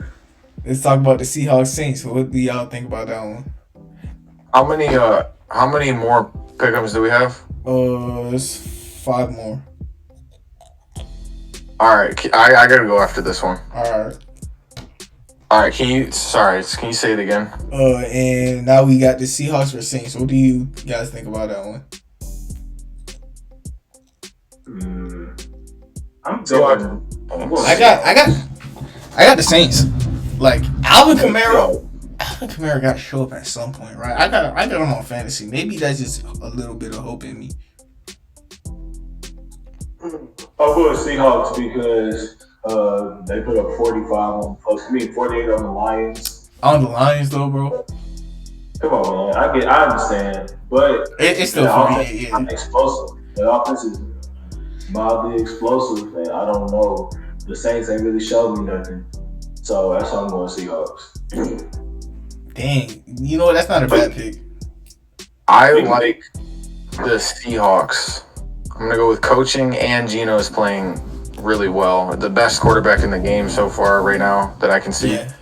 Let's talk about the Seahawks Saints. What do y'all think about that one?
How many more pick'ems do we have?
It's 5 more.
All right, I gotta go after this one.
All right.
All right, can you say it again?
And now we got the Seahawks versus Saints. What do you guys think about that one?
I'm going.
I got the Saints. Like Alvin Kamara got to show up at some point, right? I got him on fantasy. Maybe that's just a little bit of hope in me.
I'll go with Seahawks because they put up 48 on the Lions.
On the Lions, though, bro.
Come on, man. I understand, but
it's still 48. Yeah.
Explosive. The offense is mildly explosive, and I don't know. The Saints ain't really showed me nothing, so that's why I'm going Seahawks.
Dang, you know what? That's not a bad pick.
I like the Seahawks. I'm gonna go with coaching, and Geno's playing really well. The best quarterback in the game so far right now that I can see.
Yeah.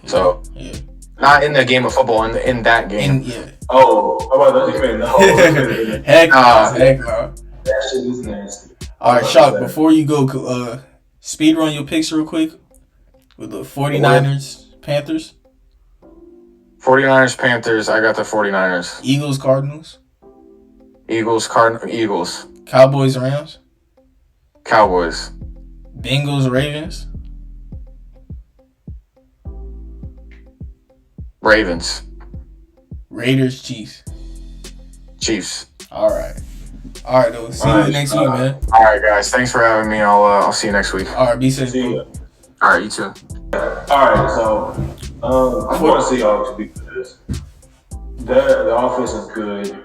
Not in the game of football, in that game.
Oh, how about that?
Heck no.
That shit is nasty.
All right, Shock, before you go, speed run your picks real quick with the 49ers, Panthers.
49ers, Panthers. I got the 49ers.
Eagles, Cardinals.
Eagles.
Cowboys, Rams.
Cowboys.
Bengals, Ravens.
Ravens.
Raiders, Chiefs. All right, though. See you next week, man.
All right, guys. Thanks for having me. I'll see you next week.
All right, be safe.
All right, you too.
All right, so I'm going to Seahawks because the offense is good.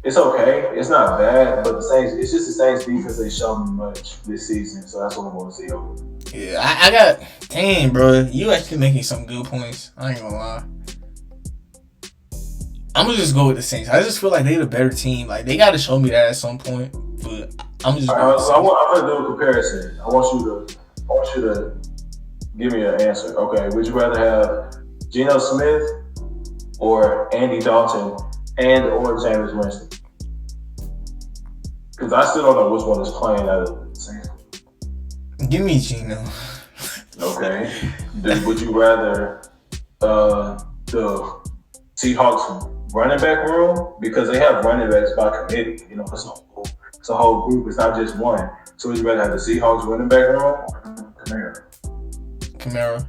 It's okay. It's not bad, but the Saints. It's just the Saints defense. They showed me much this season, so that's what I'm going to see.
Yeah, I got 10, bro. You actually making some good points. I ain't gonna lie. I'm gonna just go with the Saints. I just feel like they're the better team. Like they gotta show me that at some point. But I'm just.
I'm gonna do a comparison. I want you to give me an answer. Okay, would you rather have Geno Smith or Andy Dalton or James Winston? Because I still don't know which one is playing out of the Saints.
Give me Geno.
Okay. Would you rather the Seahawks running back room? Because they have running backs by committee. You know, it's a whole group. It's not just one. So would you rather have the Seahawks running back room or
Kamara?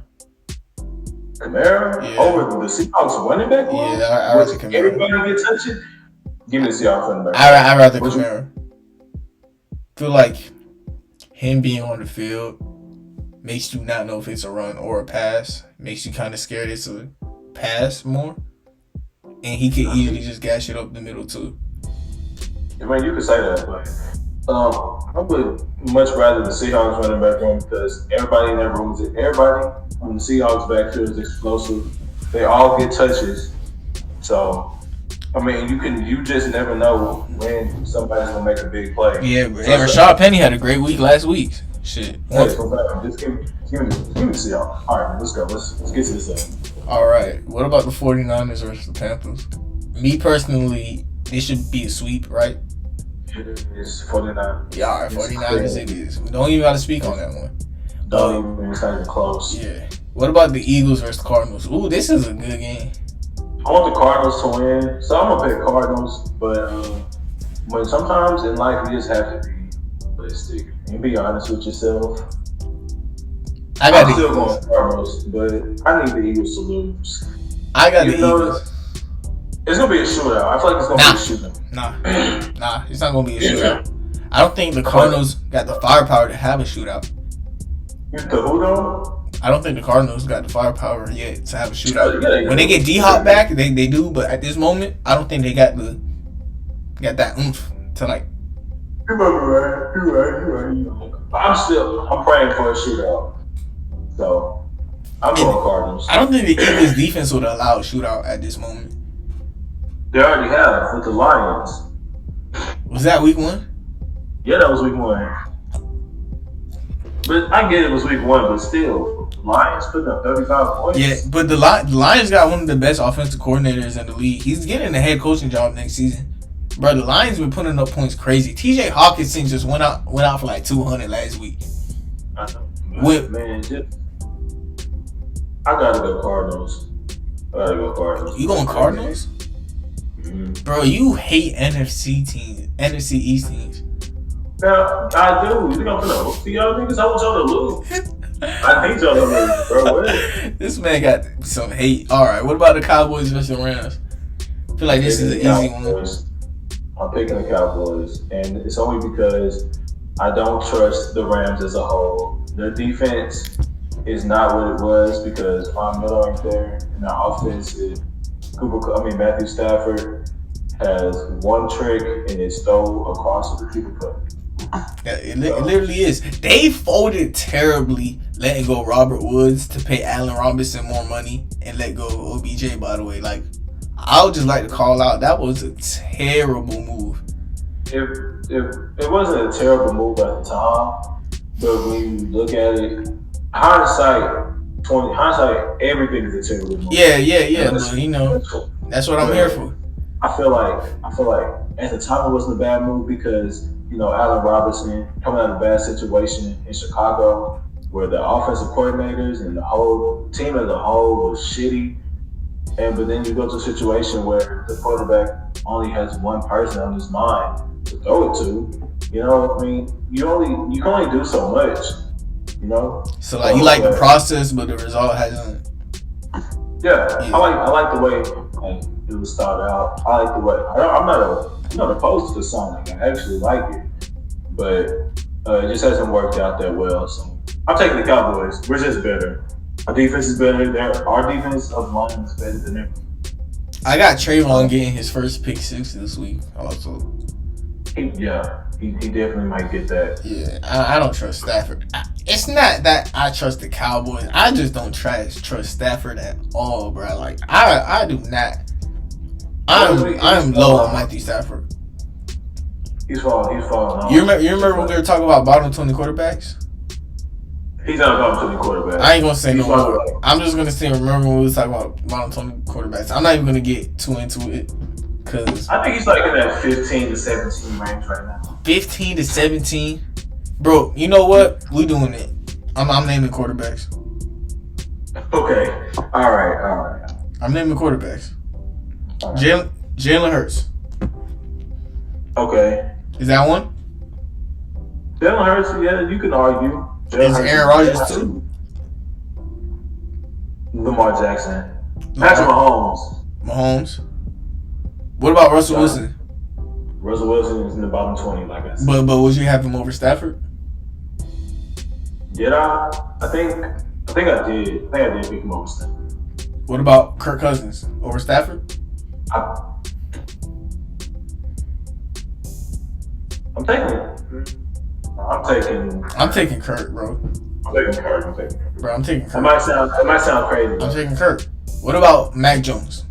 Yeah. Over the Seahawks running back room?
Yeah, I rather Kamara.
Everybody get touching? Give me the Seahawks running back.
I rather Kamara. Feel like him being on the field makes you not know if it's a run or a pass. Makes you kind of scared it's a pass more. And he could easily just gash it up the middle too.
I mean, you could say that, but I would much rather the Seahawks running back room because everybody in that room everybody on the Seahawks backfield is explosive. They all get touches. So, I mean, you just never know when somebody's gonna make a big play.
Yeah, but Rashad Penny had a great week last week. Shit.
Just give me the Seahawks. All right, let's go. Let's get to this.
All right. What about the 49ers versus the Panthers? Me personally, this should be a sweep, right?
It's 49ers.
Yeah, all right, 49ers it is. We don't even got to speak on that one.
It's not even close.
Yeah. What about the Eagles versus Cardinals? Ooh, this is a good game.
I want the Cardinals to win, so I'm gonna pick Cardinals. But when sometimes in life you just have to be realistic and be honest with yourself. I'm still going Cardinals, but I need the Eagles to lose.
I got the Eagles.
It's gonna be a shootout. I feel like it's gonna be a shootout.
Nah, it's not gonna be a shootout. I don't think the Cardinals got the firepower to have a shootout.
The who though?
I don't think the Cardinals got the firepower yet to have a shootout. When they get D-Hop back, they do, but at this moment, I don't think they got that oomph to like.
You're right. I'm praying for a shootout. So I'm going Cardinals.
I don't think the Eagles defense would allow a shootout at this moment.
They already have with the Lions.
Was that week 1?
Yeah, that was week 1. But I get it was week 1, but still, the Lions putting up 35 points.
Yeah, but the Lions got one of the best offensive coordinators in the league. He's getting the head coaching job next season. Bro, the Lions been putting up points crazy. TJ Hawkinson just went out for like 200 last week.
I know. I gotta go Cardinals. I gotta go Cardinals.
You going Cardinals?
Mm-hmm.
Bro, you hate NFC teams, NFC East teams.
Now, I do. You don't know. See, y'all niggas, I want y'all to lose. I hate y'all to lose, bro. What?
This man got some hate. All right, what about the Cowboys versus the Rams? I feel like this is an easy one.
I'm picking the Cowboys, and it's only because I don't trust the Rams as a whole. Their defense is not what it was because Von Miller ain't there, and their offense is Matthew Stafford has one trick and it's throw across the Cooper Cup.
Yeah, it literally is. They folded terribly, letting go Robert Woods to pay Allen Robinson more money and let go of OBJ. By the way, like I would just like to call out that was a terrible move.
It wasn't a terrible move at the time, but when you look at it, hindsight, everything is a terrible move.
Yeah. But you know, that's what I'm here for.
I feel like at the time it wasn't a bad move because Allen Robinson coming out of a bad situation in Chicago where the offensive coordinators and the whole team as a whole was shitty. But then you go to a situation where the quarterback only has one person on his mind to throw it to. You can only do so much.
So like you like the process, but the result hasn't.
Yeah. I like the way it was thought out. I like the way. I'm not opposed to the Sonic. I actually like it, but it just hasn't worked out that well. So I'm taking the Cowboys. We're just better. Our defense is better. Our defense of line is better than them.
I got Trayvon getting his first pick six this week. Also,
he definitely might get that.
Yeah, I don't trust Stafford. It's not that I trust the Cowboys. I just don't trust Stafford at all, bro. Like I do not. I'm low on Matthew Stafford.
He's falling off.
You remember when we were talking about bottom 20 quarterbacks?
He's not bottom 20 quarterback.
I ain't gonna say no more. I'm just gonna say remember when we were talking about bottom 20 quarterbacks. I'm not even gonna get too into it because
I think he's like in that 15 to 17 range right now.
15 to 17, bro. You know what? We doing it. I'm naming quarterbacks.
Okay. All right.
I'm naming quarterbacks. Right. Jalen Hurts.
Okay.
Is that one?
Jalen Hurts, yeah, you can argue.
Is Aaron Rodgers too?
Lamar Jackson. Patrick
Mahomes. What about Russell Wilson?
Russell Wilson is in the bottom 20, like I said.
But would you have him over Stafford?
Did I? I think I did. I did pick him over Stafford.
What about Kirk Cousins over Stafford?
I'm taking
Kirk, bro.
I'm taking Kirk.
Bro, I'm taking Kirk.
It might sound crazy.
I'm taking Kirk. What about Mac Jones?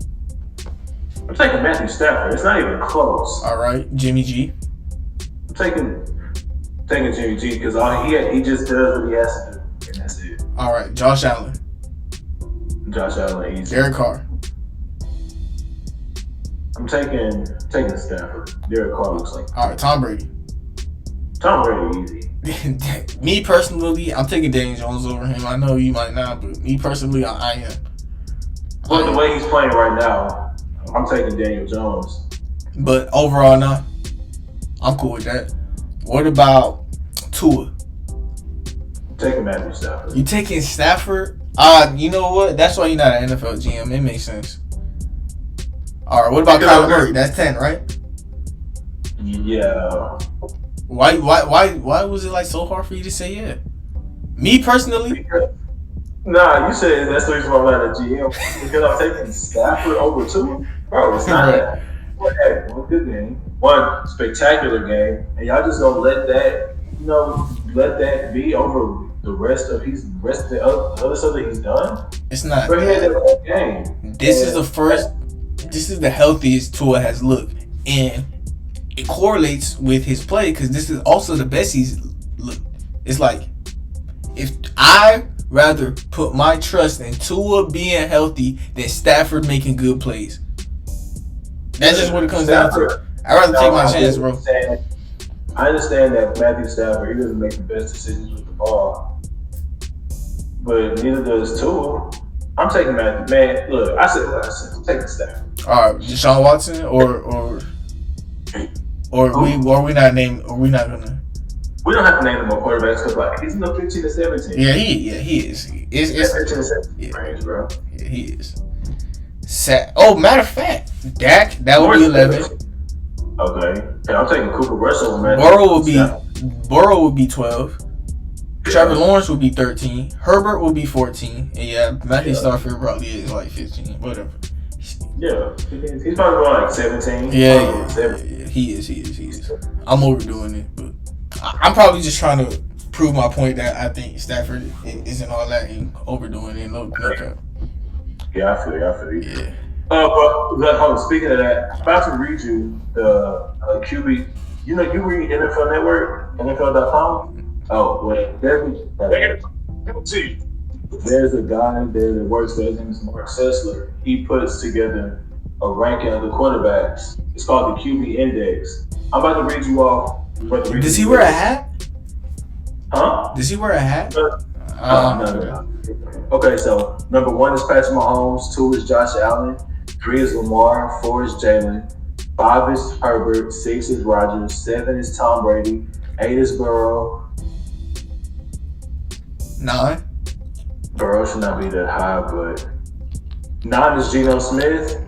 I'm taking Matthew Stafford. It's not even close.
All right, Jimmy G.
I'm taking Jimmy G because he just does what he has to do, and that's it.
All right, Josh Allen.
Easy.
Derek Carr.
I'm taking Stafford. Derek Carr looks like.
All right, Tom Brady.
Easy.
Me personally, I'm taking Daniel Jones over him. I know you might not, but me personally, I am.
But the way he's playing right now, I'm taking Daniel Jones.
But overall, nah, I'm cool with that. What about Tua?
I'm taking Matthew Stafford.
You taking Stafford? You know what? That's why you're not an NFL GM. It makes sense. All right, what about Kyler Murray? That's 10, right?
Yeah.
Why was it like so hard for you to say yeah? Me personally?
Nah, you said that's the reason why I'm not a GM because I'm taking Stafford over Tua. Bro, it's not that. One good game, one spectacular game, and y'all just gonna let that be over the rest of the other stuff that he's done.
It's not.
But he had that game.
This is the healthiest Tua has looked, and it correlates with his play because this is also the best he's looked. It's like if I rather put my trust in Tua being healthy than Stafford making good plays. That's just what it comes down to. I'd rather take my chance, bro.
I understand that Matthew Stafford, he doesn't make the best decisions with the ball, but neither does Tua. I'm taking Matthew. Man, look, I said what I said. I'm taking Stafford.
All right, Deshaun Watson or we not name or we not gonna.
We don't have to name them more quarterbacks because like he's in the 15 to 17.
Yeah, he is. It's
15 to 17 range, bro.
Yeah, he is. Matter of fact, Dak, that would be 11.
Okay. And I'm taking Cooper Rush over Matthew.
Burrow would be 12. Yeah. Trevor Lawrence would be 13. Herbert would be 14. And yeah, Matthew Stafford probably is like 15. Whatever.
Yeah. He's probably going like 17.
Yeah. He is. I'm overdoing it, but I'm probably just trying to prove my point that I think Stafford isn't all that and overdoing it. No cap.
Yeah, I feel you.
Yeah.
But speaking of that, I'm about to read you the QB. You know, you read NFL Network, NFL.com. Oh, wait. There's a guy there that works there. His name is Mark Sessler. He puts together a ranking of the quarterbacks. It's called the QB Index. I'm about to read you off.
Does he wear a hat?
Huh?
Does he wear a hat?
No. Okay, so number 1 is Patrick Mahomes, 2 is Josh Allen, 3 is Lamar, 4 is Jalen, 5 is Herbert, 6 is Rodgers, 7 is Tom Brady, 8 is Burrow.
9.
Burrow should not be that high, but 9 is Geno Smith,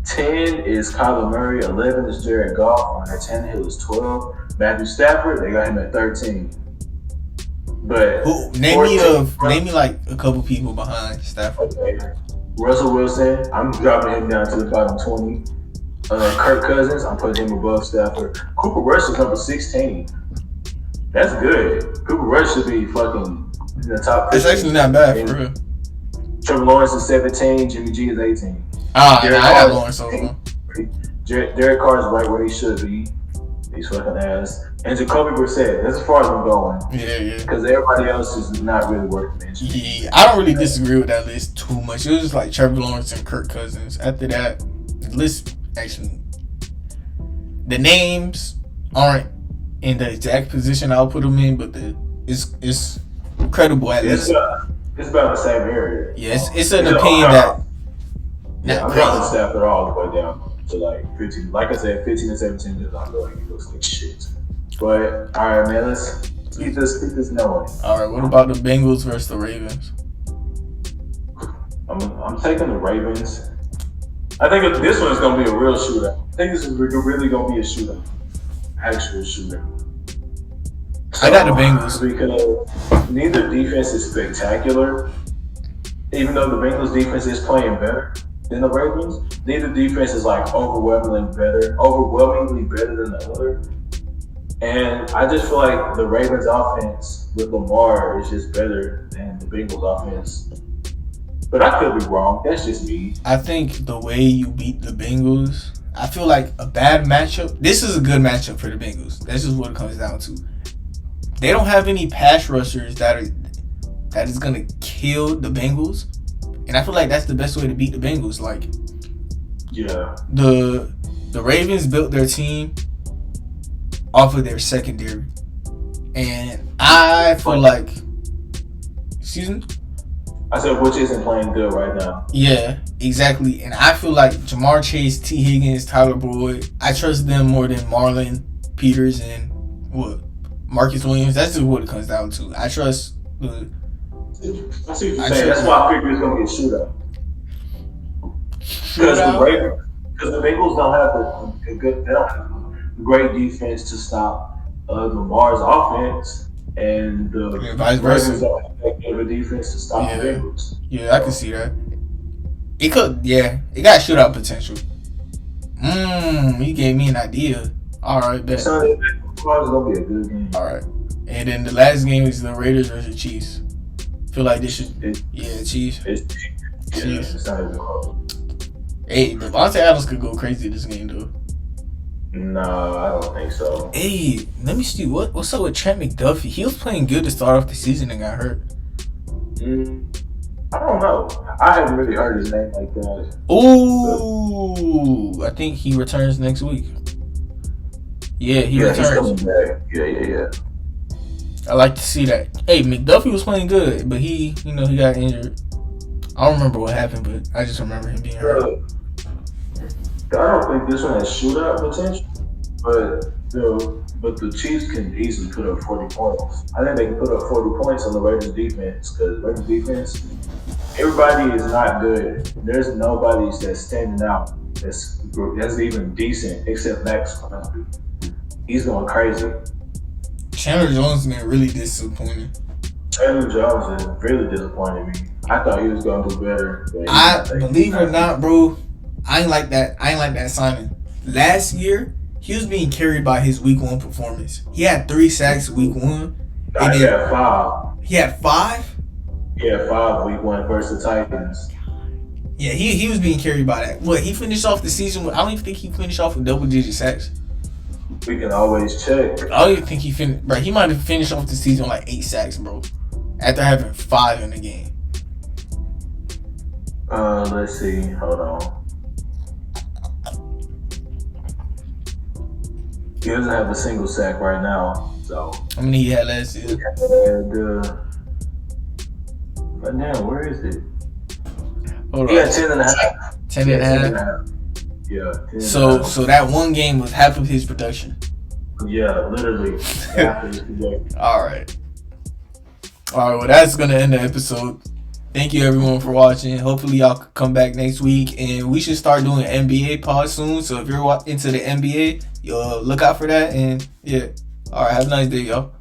10 is Kyler Murray, 11 is Jared Goff, Ryan Tannehill is 12, Matthew Stafford, they got him at 13. But
name me like a couple people behind Stafford.
Okay. Russell Wilson, I'm dropping him down to the bottom 20. Kirk Cousins, I'm putting him above Stafford. Cooper Rush is number 16. That's good. Cooper Rush should be fucking in the top 15.
It's actually not bad for real.
Trevor Lawrence is 17. Jimmy G is 18.
I got Lawrence over.
Derek Carr is right where he should be. He's fucking ass. And Jacoby Brissett, that's as far as I'm going.
Yeah.
Because everybody else is not really worth mentioning.
Yeah, I don't really disagree with that list too much. It was just like Trevor Lawrence and Kirk Cousins. After that, the list actually, the names aren't in the exact position I'll put them in, but it's credible at least.
It's about the same area.
Yeah, it's an opinion that.
Yeah, I'm dropping Stafford all the way down to like 15. Like I said, 15 and 17 is not going. He looks like shit. But all right, man, let's keep this going.
All right, what about the Bengals versus the Ravens?
I'm taking the Ravens. I think this one is going to be a real shootout. I think this is really going to be a shootout, actual shootout. So,
I got the Bengals
because neither defense is spectacular. Even though the Bengals defense is playing better than the Ravens, neither defense is like overwhelmingly better than the other. And I just feel like the Ravens offense with Lamar is just better than the Bengals offense. But I could be wrong. That's just me.
I think the way you beat the Bengals, I feel like a bad matchup. This is a good matchup for the Bengals. That's just what it comes down to. They don't have any pass rushers that is gonna kill the Bengals, and I feel like that's the best way to beat the Bengals. Like,
yeah,
the Ravens built their team off of their secondary, and I feel like, excuse me,
I said which isn't playing good right now.
Yeah, exactly, and I feel like Jamar Chase, T. Higgins, Tyler Boyd, I trust them more than Marlon Peters and Marcus Williams. That's just what it comes down to. I trust the.
I see what you're saying. That's why I figured it's going to be a shootout. Because the Bengals don't have they don't have a great defense to stop Lamar's offense, and the
vice versa.
Ravens don't have a defense to stop the Bengals.
Yeah, I can see that. It could, it got shootout potential. You gave me an idea. All right, bet.
So it's going to be a good game.
All right, and then the last game is the Raiders versus Chiefs. Feel like this should, Chiefs.
Chiefs. It's not even close.
Hey, Devontae Adams could go crazy this game though.
No, I don't think so.
Hey, let me see what's up with Trent McDuffie. He was playing good to start off the season and got hurt.
I don't know. I haven't really heard his name like that.
Ooh, I think he returns next week. Yeah, he returns.
He's coming back. Yeah.
I like to see that. Hey, McDuffie was playing good, but he got injured. I don't remember what happened, but I just remember him being hurt.
I don't think this one has shootout potential, but the Chiefs can easily put up 40 points. I think they can put up 40 points on the Raiders defense because Raiders defense, everybody is not good. There's nobody that's standing out that's even decent except Max Crosby. He's going crazy.
Chandler Jones been really disappointing.
Chandler Jones is really disappointing me. I thought he was going to do better.
I believe it or not, bro. I ain't like that signing. Last year, he was being carried by his week 1 performance. He had 3 sacks week 1.
He had 5.
He had 5?
He had 5 week 1 versus the Titans.
Yeah, he was being carried by that. What, he finished off the season with, I don't even think he finished off with double-digit sacks.
We can always check.
I don't even think he finished, bro. He might have finished off the season with like 8 sacks, bro. After having 5 in the game.
Let's see. Hold on. He doesn't have a single sack right now, so.
How many he had last year?
But now, where is it?
Hold
He
on.
had 10 and a half.
10 and a half.
Yeah. 10
So that one game was half of his production.
Yeah, literally half of his production.
All right. Well, that's gonna end the episode. Thank you everyone for watching. Hopefully y'all can come back next week, and we should start doing an NBA pod soon. So if you're into the NBA, you'll look out for that. And yeah, all right. Have a nice day, y'all.